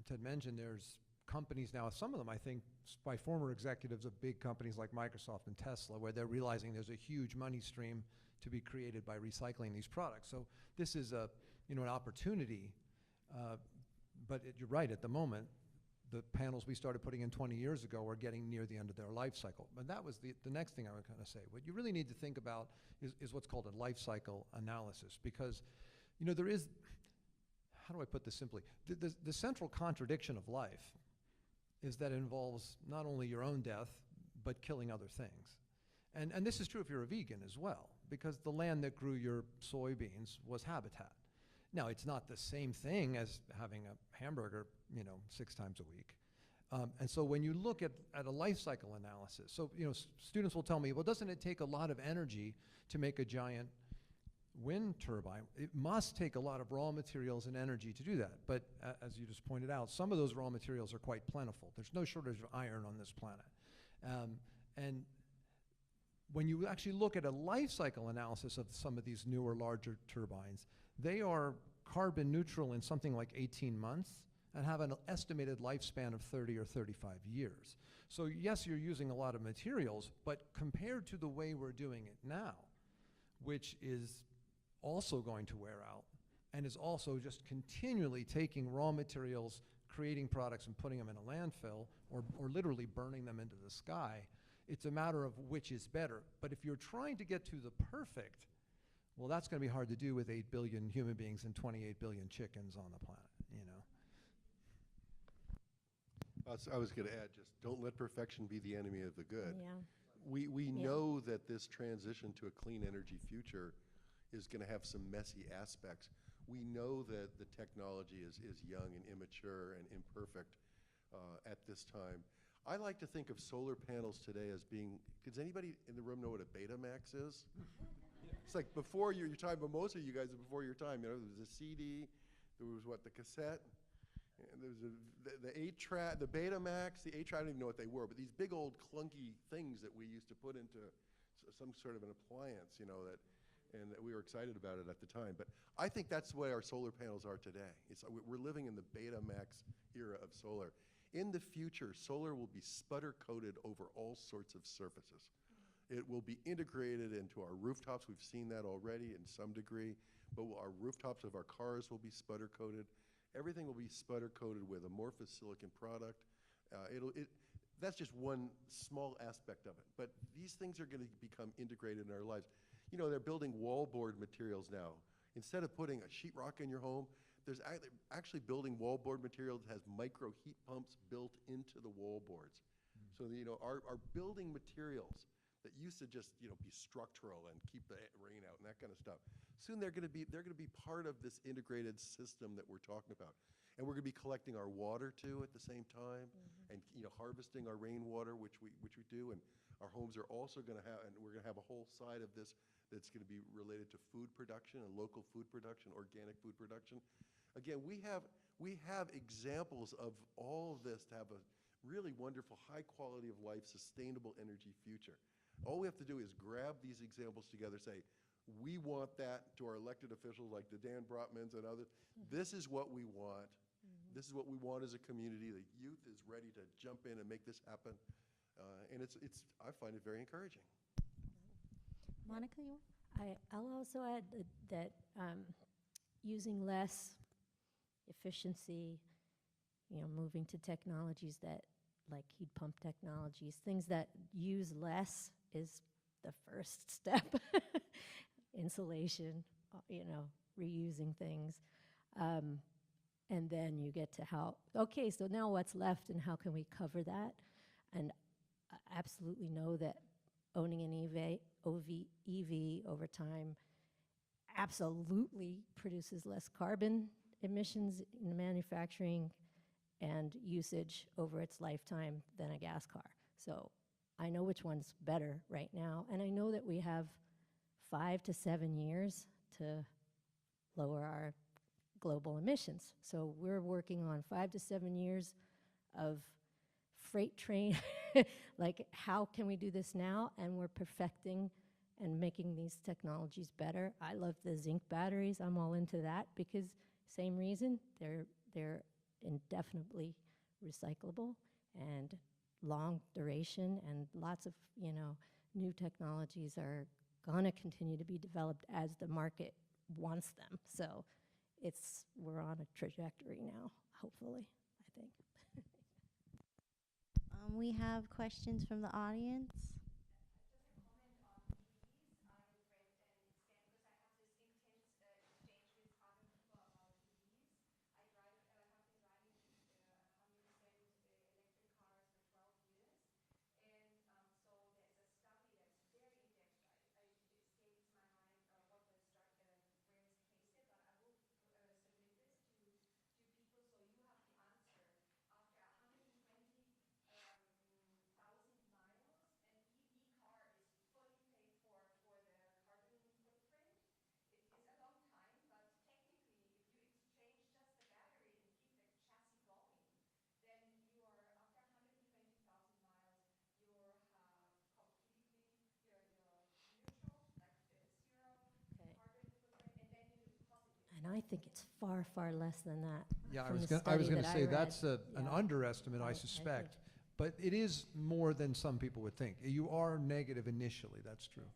Ted mentioned, there's companies now, some of them I think by former executives of big companies like Microsoft and Tesla, where they're realizing there's a huge money stream to be created by recycling these products. So this is an opportunity, but you're right, at the moment, the panels we started putting in 20 years ago are getting near the end of their life cycle. But that was the next thing I was going to say. What you really need to think about is what's called a life cycle analysis, because there is, how do I put this simply? The central contradiction of life is that it involves not only your own death, but killing other things. And this is true if you're a vegan as well, because the land that grew your soybeans was habitat. Now, it's not the same thing as having a hamburger, 6 times a week. And so when you look at a life cycle analysis, so students will tell me, well, doesn't it take a lot of energy to make a giant wind turbine? It must take a lot of raw materials and energy to do that. But as you just pointed out, some of those raw materials are quite plentiful. There's no shortage of iron on this planet. And when you actually look at a life cycle analysis of some of these newer, larger turbines, they are carbon neutral in something like 18 months and have an estimated lifespan of 30 or 35 years. So yes, you're using a lot of materials, but compared to the way we're doing it now, which is also going to wear out and is also just continually taking raw materials, creating products and putting them in a landfill or literally burning them into the sky, it's a matter of which is better. But if you're trying to get to the perfect, well, that's going to be hard to do with 8 billion human beings and 28 billion chickens on the planet, you know. I was going to add, just don't let perfection be the enemy of the good. Yeah. We Yeah. know that this transition to a clean energy future is going to have some messy aspects. We know that the technology is young and immature and imperfect at this time. I like to think of solar panels today as being, does anybody in the room know what a Betamax is? It's like before your time, but most of you guys are before your time. You know, there was a CD, there was what, the cassette, and there was the 8-track, the Betamax, the 8-track, I don't even know what they were, but these big old clunky things that we used to put into some sort of an appliance, you know, and we were excited about it at the time. But I think that's the way our solar panels are today. We're living in the Betamax era of solar. In the future, solar will be sputter-coated over all sorts of surfaces. It will be integrated into our rooftops. We've seen that already in some degree. But our rooftops of our cars will be sputter-coated. Everything will be sputter-coated with amorphous silicon product. That's just one small aspect of it. But these things are going to become integrated in our lives. You know, they're building wallboard materials now. Instead of putting a sheetrock in your home, there's actually building wallboard material that has micro heat pumps built into the wallboards. So, you know, our building materials that used to just, you know, be structural and keep the rain out and that kind of stuff, soon they're going to be part of this integrated system that we're talking about. And we're going to be collecting our water too at the same time, and, you know, harvesting our rainwater, which we do. And our homes are also going to have, and we're going to have a whole side of this that's going to be related to food production and local food production, organic food production. Again, we have examples of all of this to have a really wonderful, high quality of life, sustainable energy future. All we have to do is grab these examples together, say, we want that to our elected officials like the Dan Brotmans and others. This is what we want. This is what we want as a community. The youth is ready to jump in and make this happen. And I find it very encouraging. Monica, you? I'll also add that using less efficiency, you know, moving to technologies that, like heat pump technologies, things that use less is the first step. Insulation, you know, reusing things. And then you get to okay, so now what's left and how can we cover that? And I absolutely know that owning an EV over time absolutely produces less carbon emissions in manufacturing and usage over its lifetime than a gas car. So I know which one's better right now, and I know that we have 5 to 7 years to lower our global emissions. So we're working on 5 to 7 years of freight train, like how can we do this now? And we're perfecting and making these technologies better. I love the zinc batteries. I'm all into that because same reason, they're indefinitely recyclable and long duration, and lots of, you know, new technologies are gonna continue to be developed as the market wants them. So we're on a trajectory now, hopefully, I think. We have questions from the audience. I think it's far, far less than that. Yeah, I from was the gonna, I was study gonna that I say read. that's an Yeah. underestimate, I I suspect. think- But it is more than some people would think. You are negative initially, that's true.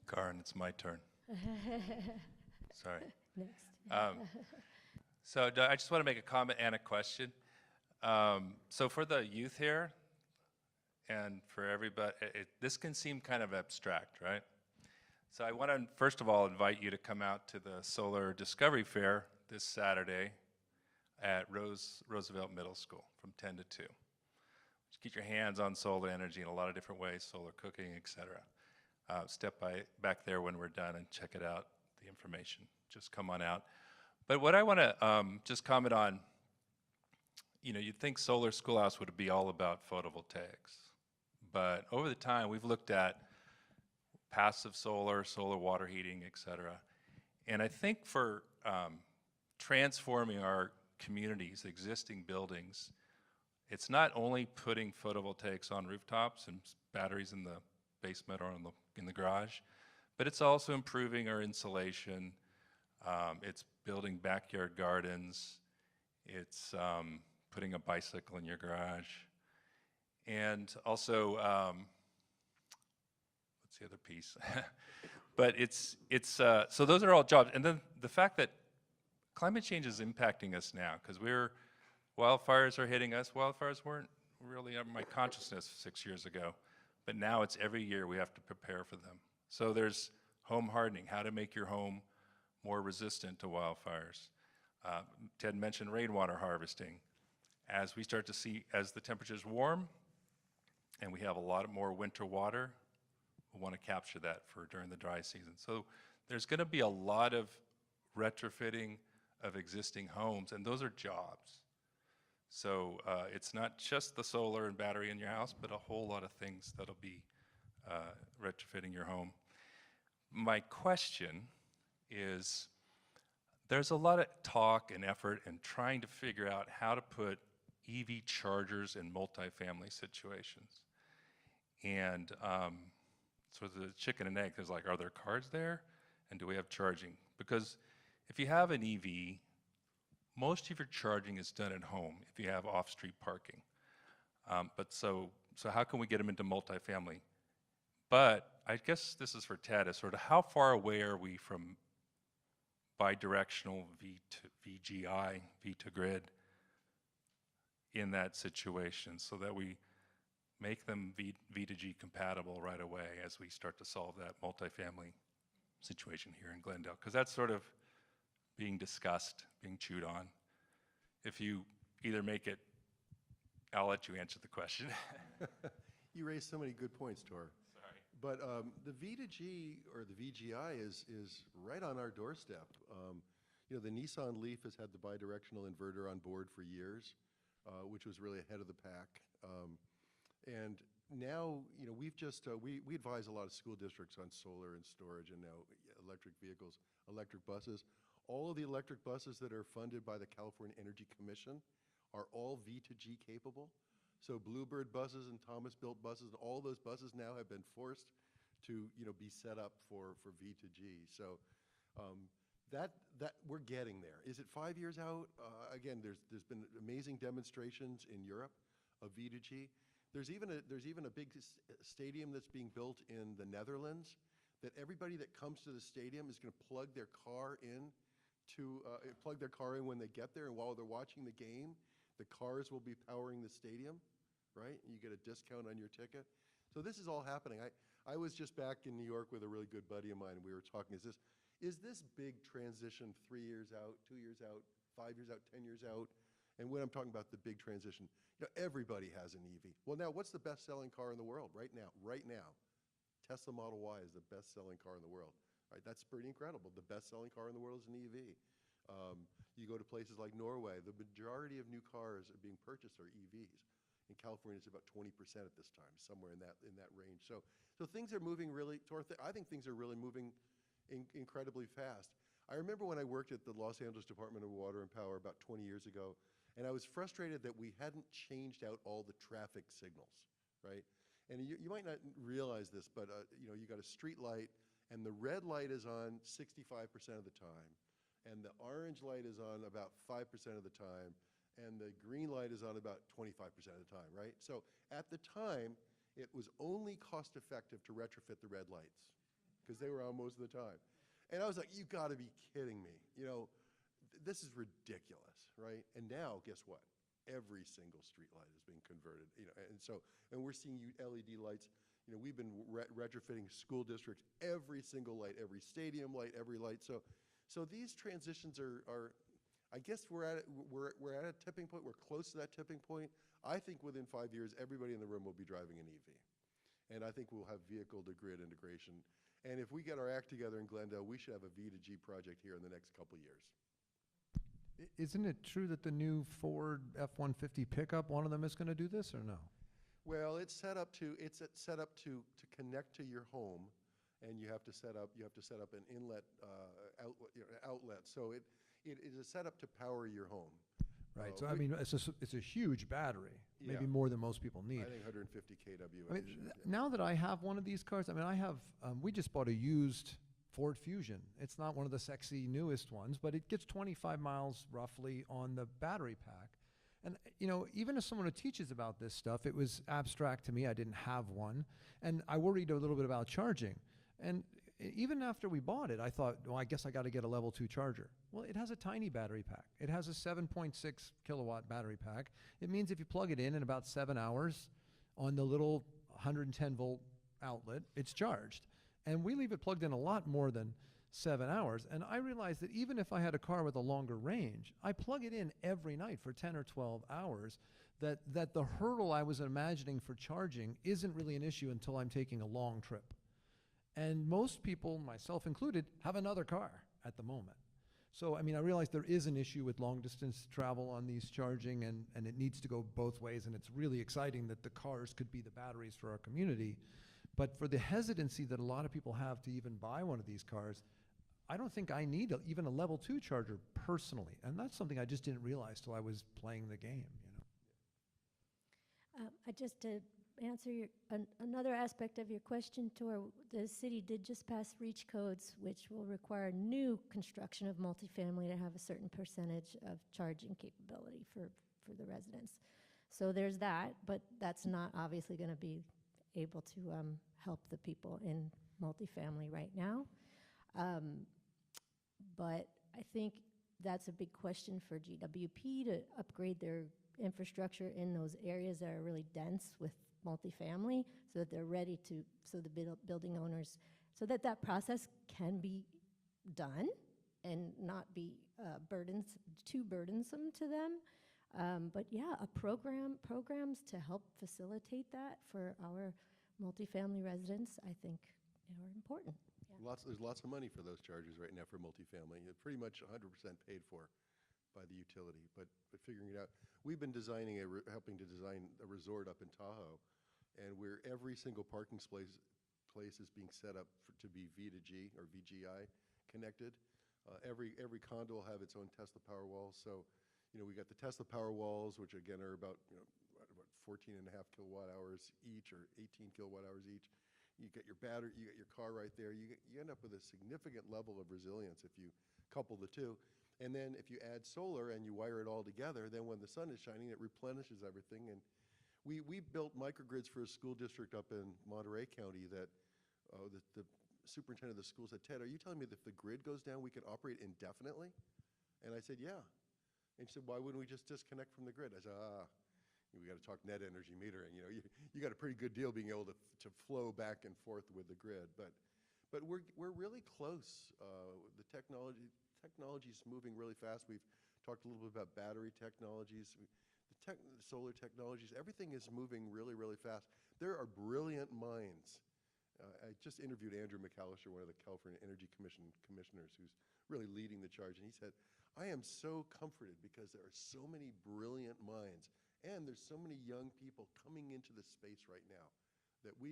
Karen, it's my turn. Sorry. Next. Um, I just want to make a comment and a question. So for the youth here, and for everybody, this can seem kind of abstract, right? So I want to, first of all, invite you to come out to the Solar Discovery Fair this Saturday at Roosevelt Middle School from 10 to 2. Just get your hands on solar energy in a lot of different ways, solar cooking, etc. Step back there when we're done and check it out, the information. Just come on out. But what I want to just comment on, you'd think solar schoolhouse would be all about photovoltaics. But over the time, we've looked at passive solar, solar water heating, etc. And I think for transforming our communities, existing buildings, it's not only putting photovoltaics on rooftops and batteries in the basement or in the garage, but it's also improving our insulation. It's building backyard gardens. It's putting a bicycle in your garage. And also, what's the other piece? But so those are all jobs. And then the fact that climate change is impacting us now, because wildfires are hitting us. Wildfires weren't really on my consciousness 6 years ago, but now it's every year we have to prepare for them. So there's home hardening, how to make your home more resistant to wildfires. Ted mentioned rainwater harvesting. As the temperatures warm and we have a lot more winter water, we want to capture that for during the dry season. So there's going to be a lot of retrofitting of existing homes, and those are jobs. So it's not just the solar and battery in your house, but a whole lot of things that'll be retrofitting your home. My question is, there's a lot of talk and effort in trying to figure out how to put EV chargers in multifamily situations. And so the chicken and egg, there's like, are there cars there? And do we have charging? Because if you have an EV, most of your charging is done at home if you have off-street parking. But so how can we get them into multifamily? But I guess this is for Ted, is sort of how far away are we from bidirectional VGI, V2Grid in that situation, so that we make them V2G compatible right away as we start to solve that multifamily situation here in Glendale? Because that's sort of being discussed, being chewed on. If you either make it, I'll let you answer the question. You raised so many good points, Tor. Sorry. But the V2G or the VGI is right on our doorstep. The Nissan Leaf has had the bidirectional inverter on board for years, which was really ahead of the pack. And now, we've just, we advise a lot of school districts on solar and storage, and now electric vehicles, electric buses. All of the electric buses that are funded by the California Energy Commission are all V2G capable. So Bluebird buses and Thomas-built buses, all those buses now have been forced to, be set up for V2G. So that we're getting there. Is it 5 years out? Again, there's been amazing demonstrations in Europe of V2G. There's even a big stadium that's being built in the Netherlands that everybody that comes to the stadium is going to plug their car in when they get there, and while they're watching the game, The cars will be powering the stadium, right? You get a discount on your ticket. So this is all happening. I was just back in New York with a really good buddy of mine, and we were talking, is this big transition 3 years out, 2 years out, 5 years out, 10 years out? And when I'm talking about the big transition, everybody has an EV. Well, now, what's the best-selling car in the world right now? Right now, Tesla Model Y is the best-selling car in the world. Right? That's pretty incredible. The best-selling car in the world is an EV. You go to places like Norway, the majority of new cars are being purchased are EVs. In California, it's about 20% at this time, somewhere in that range. So things are moving really I think things are really moving incredibly fast. I remember when I worked at the Los Angeles Department of Water and Power about 20 years ago, and I was frustrated that we hadn't changed out all the traffic signals, right? And you might not realize this, but you got a street light, and the red light is on 65% of the time, and the orange light is on about 5% of the time, and the green light is on about 25% of the time, right? So at the time, it was only cost effective to retrofit the red lights because they were on most of the time. And I was like, you gotta be kidding me. This is ridiculous, right? And now, guess what? Every single street light is being converted, and we're seeing LED lights. We've been retrofitting school districts, every single light, every stadium light, every light. So these transitions are I guess we're at a tipping point. We're close to that tipping point. I think within 5 years, everybody in the room will be driving an EV. And I think we'll have vehicle-to-grid integration. And if we get our act together in Glendale, we should have a V2G project here in the next couple years. Isn't it true that the new Ford F-150 pickup, one of them is going to do this, or no? Well, it's set up to connect to your home, and you have to set up an inlet outlet. So it is set up to power your home. Right. So I mean, it's a huge battery, maybe Yeah. more than most people need. I think 150 kW. I mean, now that I have one of these cars, I mean, I have. We just bought a used Ford Fusion. It's not one of the sexy newest ones, but it gets 25 miles roughly on the battery pack. And even as someone who teaches about this stuff, it was abstract to me. I didn't have one, and I worried a little bit about charging. And even after we bought it, I thought, well, I guess I got to get a level 2 charger. Well, it has a tiny battery pack. It has a 7.6 kilowatt battery pack. It means if you plug it in about 7 hours on the little 110 volt outlet, it's charged. And we leave it plugged in a lot more than 7 hours. And I realized that even if I had a car with a longer range, I plug it in every night for 10 or 12 hours, that the hurdle I was imagining for charging isn't really an issue until I'm taking a long trip. And most people, myself included, have another car at the moment. So, I mean, I realize there is an issue with long distance travel on these charging, and it needs to go both ways, and it's really exciting that the cars could be the batteries for our community. But for the hesitancy that a lot of people have to even buy one of these cars, I don't think I need even a level 2 charger personally. And that's something I just didn't realize till I was playing the game, Just to answer another aspect of your question, Tor, the city did just pass REACH codes, which will require new construction of multifamily to have a certain percentage of charging capability for the residents. So there's that, but that's not obviously going to be able to help the people in multifamily right now. But I think that's a big question for GWP to upgrade their infrastructure in those areas that are really dense with multifamily, so that they're ready to, so the building owners, so that process can be done and not be too burdensome to them. But yeah, programs to help facilitate that for our multifamily residents, I think, are important. Yeah. There's lots of money for those chargers right now for multifamily. They're pretty much 100% paid for by the utility, but figuring it out. We've been helping to design a resort up in Tahoe, and where every single parking place is being set up to be V2G or VGI connected. Every condo will have its own Tesla Powerwall. So, we got the Tesla Powerwalls, which again are about 14.5 kilowatt hours each, or 18 kilowatt hours each. You get your battery, you get your car right there. You end up with a significant level of resilience if you couple the two. And then if you add solar and you wire it all together, then when the sun is shining, it replenishes everything. And we built microgrids for a school district up in Monterey County that the superintendent of the school said, Ted, are you telling me that if the grid goes down, we can operate indefinitely? And I said, yeah. And she said, why wouldn't we just disconnect from the grid? I said, we got to talk net energy metering. You know, you got a pretty good deal being able to flow back and forth with the grid. But we're really close. The technology's moving really fast. We've talked a little bit about battery technologies. The solar technologies, everything is moving really, really fast. There are brilliant minds. I just interviewed Andrew McAllister, one of the California Energy Commission commissioners, who's really leading the charge, and he said, I am so comforted because there are so many brilliant minds, and there's so many young people coming into the space right now that we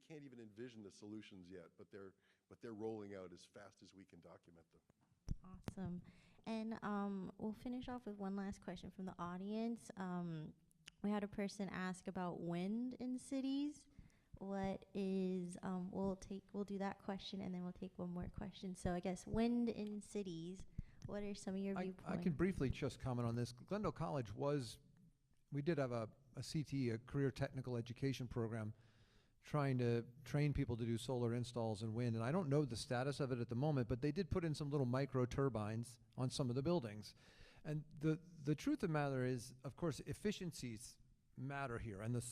can't even envision the solutions yet, but they're rolling out as fast as we can document them. Awesome. And we'll finish off with one last question from the audience. We had a person ask about wind in cities. What is, we'll do that question, and then we'll take one more question. So I guess wind in cities, what are some of your viewpoints? I can briefly just comment on this. Glendale College we did have a CTE, a career technical education program, trying to train people to do solar installs and wind. And I don't know the status of it at the moment, but they did put in some little micro turbines on some of the buildings. And the truth of the matter is, of course, efficiencies matter here. And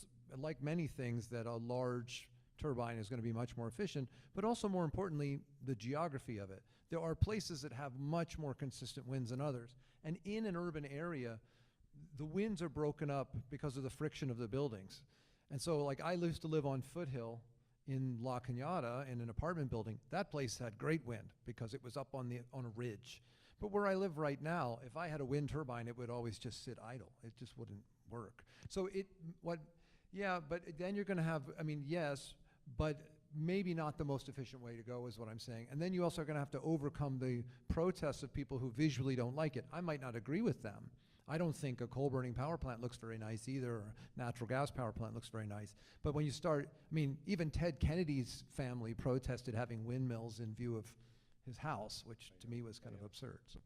like many things, that a large turbine is going to be much more efficient, but also more importantly, the geography of it. There are places that have much more consistent winds than others. And in an urban area, the winds are broken up because of the friction of the buildings. And so, like, I used to live on Foothill in La Cañada in an apartment building. That place had great wind because it was up on a ridge. But where I live right now, if I had a wind turbine, it would always just sit idle. It just wouldn't work. So but then you're going to have, yes, but maybe not the most efficient way to go is what I'm saying. And then you also are going to have to overcome the protests of people who visually don't like it. I might not agree with them. I don't think a coal-burning power plant looks very nice either, or a natural gas power plant looks very nice. But when you start, even Ted Kennedy's family protested having windmills in view of his house, which to me was kind of absurd. So.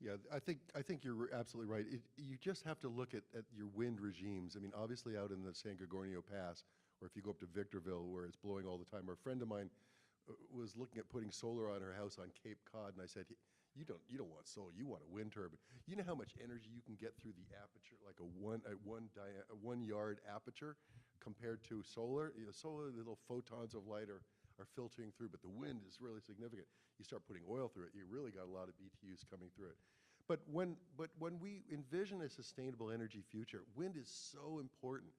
Yeah, I think you're absolutely right. You just have to look at your wind regimes. Obviously out in the San Gorgonio Pass, or if you go up to Victorville where it's blowing all the time. A friend of mine was looking at putting solar on her house on Cape Cod, and I said, you don't want solar, you want a wind turbine. You know how much energy you can get through the aperture, like a 1 yard aperture compared to solar? Solar, the little photons of light are filtering through, but the wind is really significant. You start putting oil through it, you really got a lot of BTUs coming through it. But when we envision a sustainable energy future, wind is so important.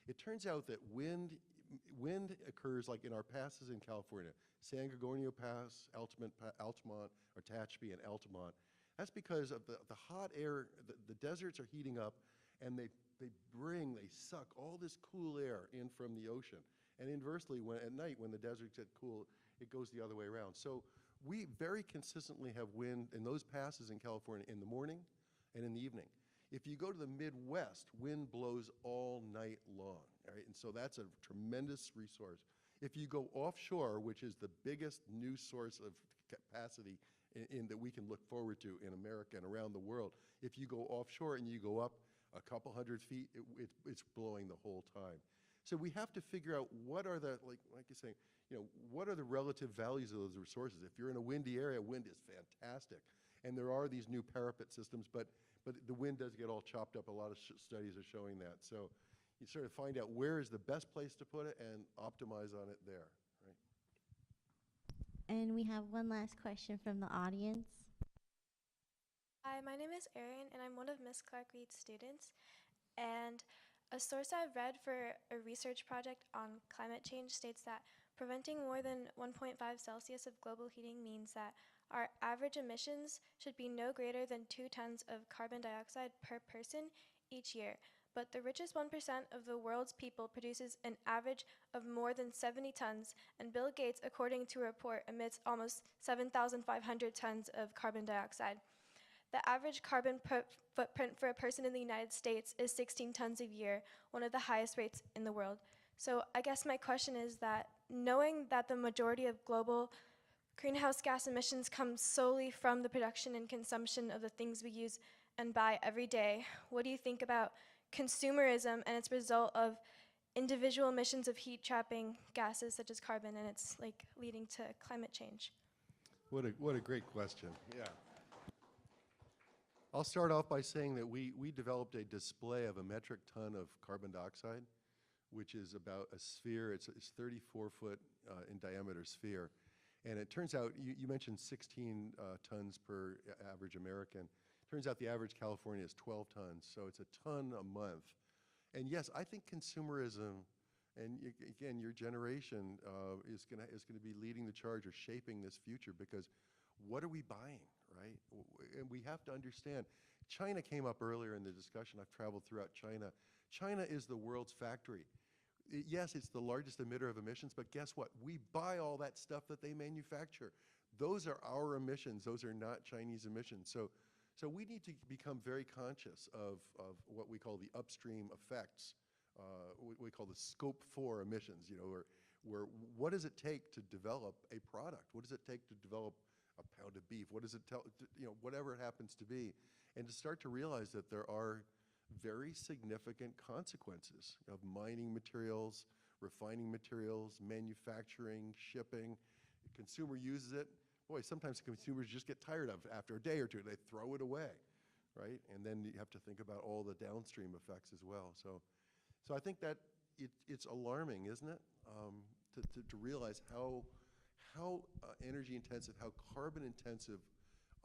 It turns out that wind occurs like in our passes in California, San Gorgonio Pass, Altamont, or Tehachapi, and Altamont. That's because of the hot air. The deserts are heating up, and they suck all this cool air in from the ocean. And inversely, at night when the deserts get cool, it goes the other way around. So we very consistently have wind in those passes in California in the morning and in the evening. If you go to the Midwest, wind blows all night long, all right? And so that's a tremendous resource. If you go offshore, which is the biggest new source of capacity that we can look forward to in America and around the world, if you go offshore and you go up a couple hundred feet, it's blowing the whole time. So we have to figure out what are the, like you're saying, what are the relative values of those resources? If you're in a windy area, wind is fantastic. And there are these new parapet systems, but the wind does get all chopped up. A lot of studies are showing that. So you sort of find out where is the best place to put it and optimize on it there, right? And we have one last question from the audience. Hi, my name is Erin, and I'm one of Miss Clark Reed's students. And a source I've read for a research project on climate change states that preventing more than 1.5 Celsius of global heating means that our average emissions should be no greater than 2 tons of carbon dioxide per person each year. But the richest 1% of the world's people produces an average of more than 70 tons, and Bill Gates, according to a report, emits almost 7,500 tons of carbon dioxide. The average carbon footprint for a person in the United States is 16 tons a year, one of the highest rates in the world. So I guess my question is that, knowing that the majority of global greenhouse gas emissions come solely from the production and consumption of the things we use and buy every day, what do you think about consumerism and its result of individual emissions of heat-trapping gases such as carbon, and it's like leading to climate change? What a great question, yeah. I'll start off by saying that we developed a display of a metric ton of carbon dioxide, which is about a sphere. It's 34-foot in diameter sphere. And it turns out, you mentioned 16 tons per average American. Turns out the average California is 12 tons, so it's a ton a month. And yes, I think consumerism, and again, your generation is gonna be leading the charge or shaping this future, because what are we buying, right? And we have to understand, China came up earlier in the discussion. I've traveled throughout China. China is the world's factory. Yes, it's the largest emitter of emissions, but guess what? We buy all that stuff that they manufacture. Those are our emissions. Those are not Chinese emissions. So we need to become very conscious of what we call the upstream effects, what we call the scope 4 emissions, where what does it take to develop a product? What does it take to develop a pound of beef? What does it tell, whatever it happens to be? And to start to realize that there are very significant consequences of mining materials, refining materials, manufacturing, shipping. The consumer uses it. Boy, sometimes consumers just get tired of it after a day or two. They throw it away, right? And then you have to think about all the downstream effects as well. So I think that it's alarming, isn't it, to realize how energy intensive, how carbon intensive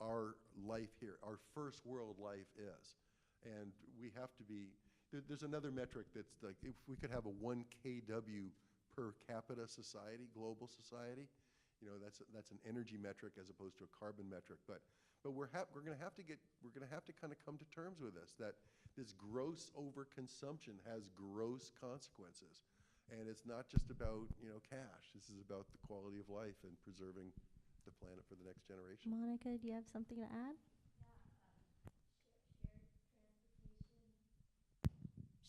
our life here, our first world life is. And we have to be, there's another metric that's like, if we could have a 1 kW per capita society, global society, that's an energy metric as opposed to a carbon metric. But we're going to have to kind of come to terms with this, that this gross overconsumption has gross consequences. And it's not just about, cash. This is about the quality of life and preserving the planet for the next generation. Monica, do you have something to add?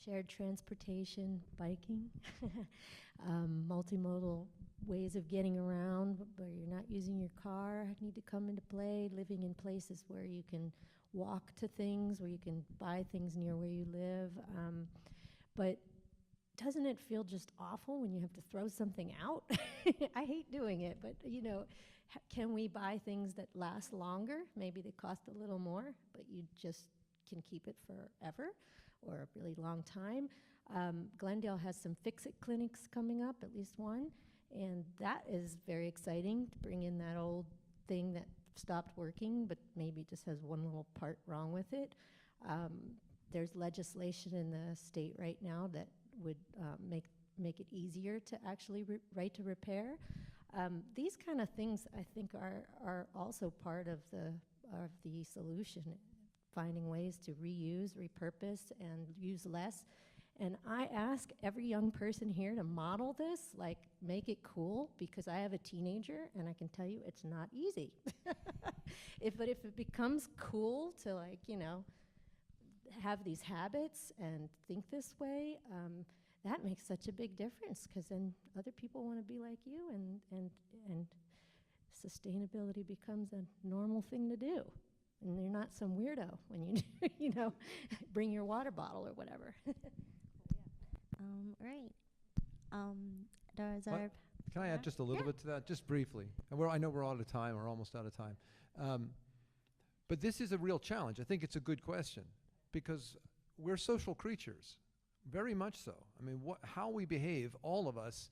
Shared transportation, biking, multimodal ways of getting around where you're not using your car need to come into play, living in places where you can walk to things, where you can buy things near where you live. But doesn't it feel just awful when you have to throw something out? I hate doing it, but can we buy things that last longer? Maybe they cost a little more, but you just can keep it forever or a really long time. Glendale has some fix-it clinics coming up, at least one, and that is very exciting to bring in that old thing that stopped working, but maybe just has one little part wrong with it. There's legislation in the state right now that would make it easier to actually right to repair. These kind of things, I think, are also part of the solution, finding ways to reuse, repurpose, and use less. And I ask every young person here to model this, like make it cool, because I have a teenager and I can tell you it's not easy. But if it becomes cool to have these habits and think this way, that makes such a big difference, because then other people want to be like you, and sustainability becomes a normal thing to do. And you're not some weirdo when you bring your water bottle or whatever. Right. Can I add just a little bit to that, just briefly? And I know we're out of time, we're almost out of time. But this is a real challenge. I think it's a good question, because we're social creatures, very much so. I mean, how we behave, all of us,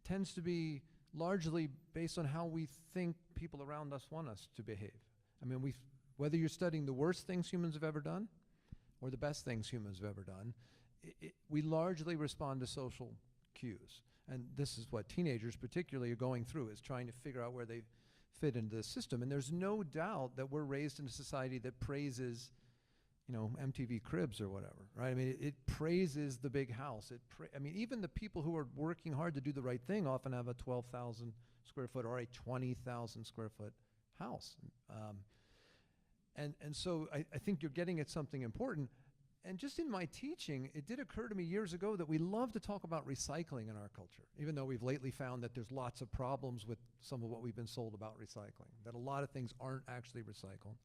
tends to be largely based on how we think people around us want us to behave. I mean, whether you're studying the worst things humans have ever done or the best things humans have ever done, we largely respond to social cues. And this is what teenagers particularly are going through, is trying to figure out where they fit into the system. And there's no doubt that we're raised in a society that praises, MTV Cribs or whatever, right? I mean, it praises the big house. I mean, even the people who are working hard to do the right thing often have a 12,000 square foot or a 20,000 square foot house. And so I think you're getting at something important. And just in my teaching, it did occur to me years ago that we love to talk about recycling in our culture, even though we've lately found that there's lots of problems with some of what we've been sold about recycling, that a lot of things aren't actually recycled.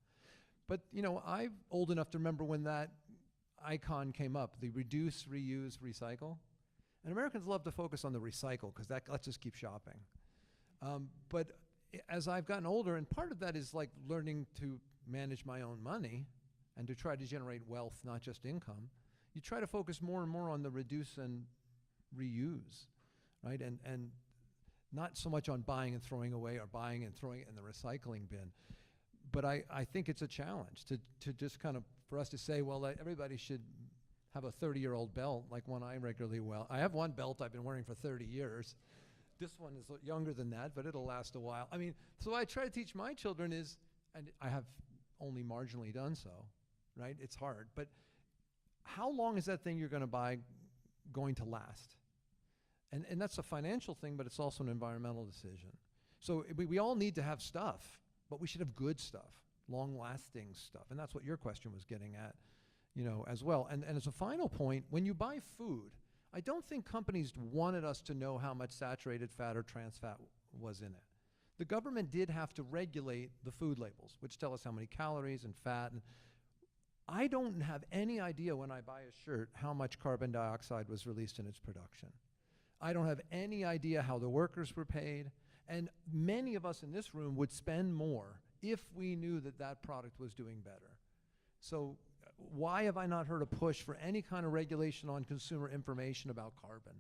But, I'm old enough to remember when that icon came up, the reduce, reuse, recycle. And Americans love to focus on the recycle because that lets us keep shopping. But as I've gotten older, and part of that is like learning to manage my own money, and to try to generate wealth, not just income, you try to focus more and more on the reduce and reuse, right? And not so much on buying and throwing away or buying and throwing it in the recycling bin. But I think it's a challenge to just kind of, for us to say, well, everybody should have a 30-year-old belt like one I regularly wear. I have one belt I've been wearing for 30 years. This one is younger than that, but it'll last a while. I mean, so I try to teach my children is, and I have only marginally done so, right? It's hard, but how long is that thing you're going to buy going to last? And that's a financial thing, but it's also an environmental decision. So we all need to have stuff, but we should have good stuff, long-lasting stuff. And that's what your question was getting at, as well. And as a final point, when you buy food, I don't think companies wanted us to know how much saturated fat or trans fat was in it. The government did have to regulate the food labels, which tell us how many calories and fat. And I don't have any idea when I buy a shirt how much carbon dioxide was released in its production. I don't have any idea how the workers were paid. And many of us in this room would spend more if we knew that that product was doing better. So why have I not heard a push for any kind of regulation on consumer information about carbon?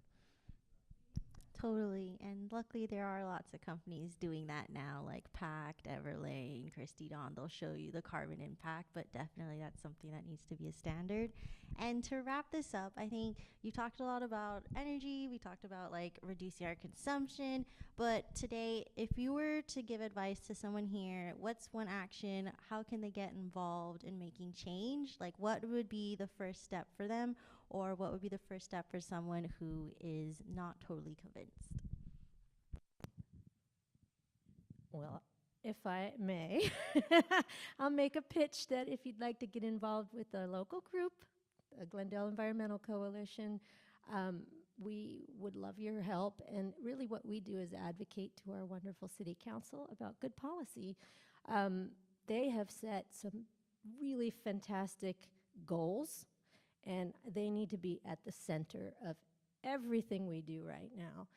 Totally. And luckily, there are lots of companies doing that now, like Pact, Everlane, Christy Dawn. They'll show you the carbon impact, but definitely that's something that needs to be a standard. And to wrap this up, I think you talked a lot about energy. We talked about like reducing our consumption. But today, if you were to give advice to someone here, what's one action? How can they get involved in making change? Like, what would be the first step for them? Or what would be the first step for someone who is not totally convinced? Well, if I may, I'll make a pitch that if you'd like to get involved with a local group, a Glendale Environmental Coalition, we would love your help. And really what we do is advocate to our wonderful city council about good policy. They have set some really fantastic goals, and they need to be at the center of everything we do right now.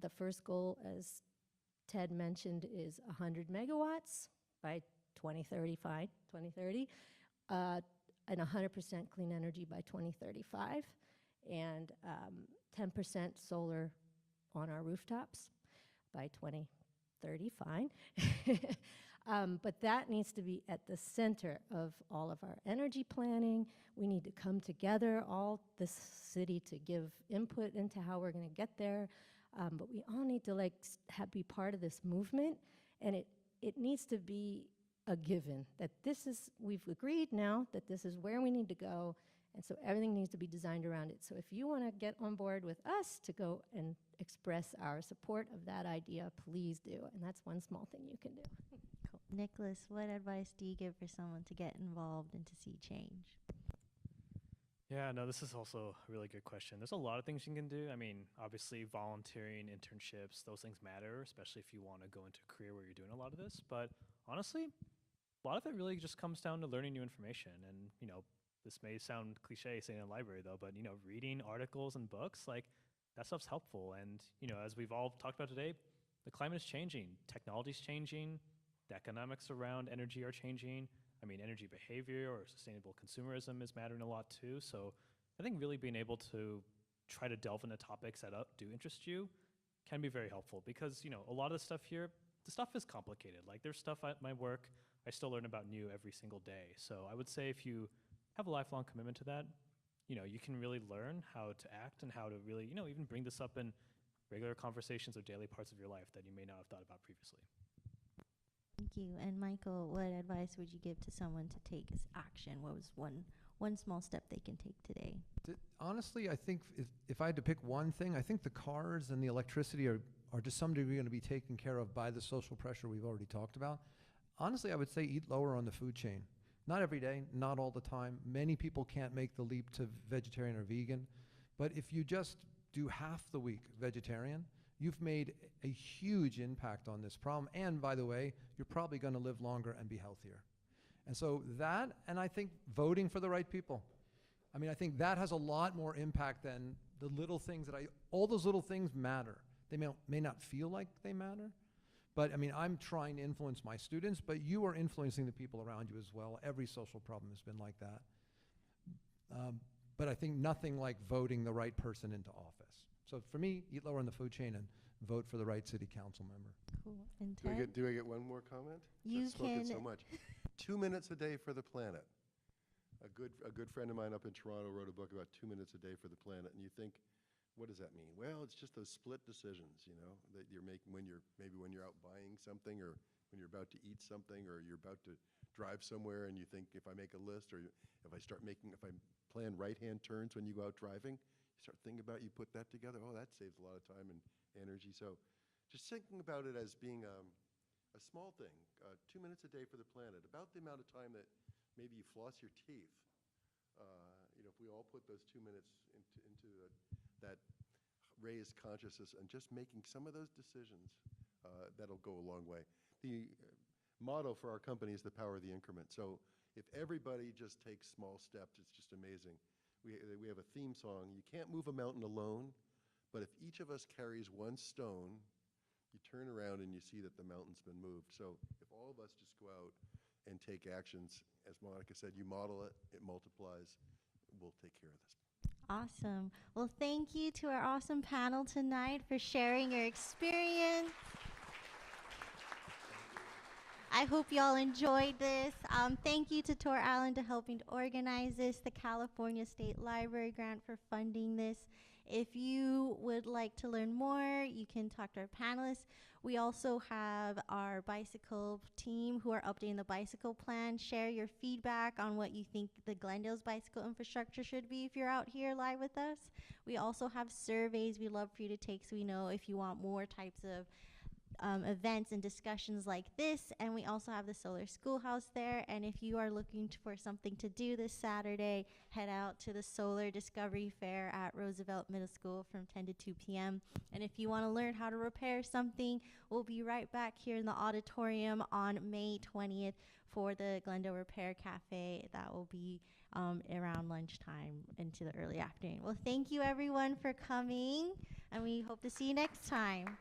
The first goal, as Ted mentioned, is 100 megawatts by 2030, and 100% clean energy by 2035, and 10% solar on our rooftops by 2030, fine. But that needs to be at the center of all of our energy planning. We need to come together, all this city, to give input into how we're going to get there. But we all need to be part of this movement, and it needs to be a given that we've agreed now that this is where we need to go, and so everything needs to be designed around it. So if you want to get on board with us to go and express our support of that idea, please do, and that's one small thing you can do. Cool. Nicholas, what advice do you give for someone to get involved and to see change? Yeah, no, this is also a really good question. There's a lot of things you can do. I mean, obviously volunteering, internships, those things matter, especially if you want to go into a career where you're doing a lot of this. But honestly, a lot of it really just comes down to learning new information. And, this may sound cliche saying in a library though, but, reading articles and books, that stuff's helpful. And, as we've all talked about today, the climate is changing, technology's changing, the economics around energy are changing. I mean, energy behavior or sustainable consumerism is mattering a lot too. So I think really being able to try to delve into topics that do interest you can be very helpful, because, a lot of the stuff here, the stuff is complicated. There's stuff at my work I still learn about new every single day. So I would say if you have a lifelong commitment to that, you can really learn how to act and how to really, even bring this up in regular conversations or daily parts of your life that you may not have thought about previously. Thank you. And Michael, what advice would you give to someone to take as action? What was one small step they can take today? Honestly, I think if I had to pick one thing, I think the cars and the electricity are to some degree going to be taken care of by the social pressure we've already talked about. Honestly, I would say eat lower on the food chain. Not every day, not all the time. Many people can't make the leap to vegetarian or vegan. But if you just do half the week vegetarian, you've made a huge impact on this problem. And by the way, you're probably going to live longer and be healthier. And so that, and I think voting for the right people. I mean, I think that has a lot more impact than the little things all those little things matter. They may not feel like they matter, But I mean, I'm trying to influence my students, but you are influencing the people around you as well. Every social problem has been like that. But I think nothing like voting the right person into office. So for me, eat lower on the food chain and vote for the right city council member. Cool. And Do I Ted? do I get one more comment? You I've spoken can- so much. 2 minutes a day for the planet. A good friend of mine up in Toronto wrote a book about 2 minutes a day for the planet, and you think, what does that mean? Well, it's just those split decisions, you know, that you're making when you're out buying something, or when you're about to eat something, or you're about to drive somewhere, and you think, if I make a list, or if I plan right-hand turns when you go out driving, you start thinking about, you put that together, oh, that saves a lot of time and energy. So just thinking about it as being a small thing, 2 minutes a day for the planet, about the amount of time that maybe you floss your teeth. You know, if we all put those 2 minutes into that raised consciousness and just making some of those decisions, that'll go a long way. The motto for our company is the power of the increment. So if everybody just takes small steps, it's just amazing. We have a theme song, you can't move a mountain alone, but if each of us carries one stone, you turn around and you see that the mountain's been moved. So if all of us just go out and take actions, as Monica said, you model it, it multiplies, we'll take care of this. Awesome. Well, thank you to our awesome panel tonight for sharing your experience. I hope y'all enjoyed this. Thank you to Tor Allen to helping to organize this, the California State Library grant for funding this. If you would like to learn more, you can talk to our panelists. We also have our bicycle team who are updating the bicycle plan. Share your feedback on what you think the Glendale's bicycle infrastructure should be if you're out here live with us. We also have surveys we'd love for you to take so we know if you want more types of events and discussions like this. And we also have the Solar Schoolhouse there. And if you are looking for something to do this Saturday, head out to the Solar Discovery Fair at Roosevelt Middle School from 10 to 2 p.m. And if you want to learn how to repair something, we'll be right back here in the auditorium on May 20th for the Glendale Repair Cafe. That will be around lunchtime into the early afternoon. Well, thank you everyone for coming, and we hope to see you next time.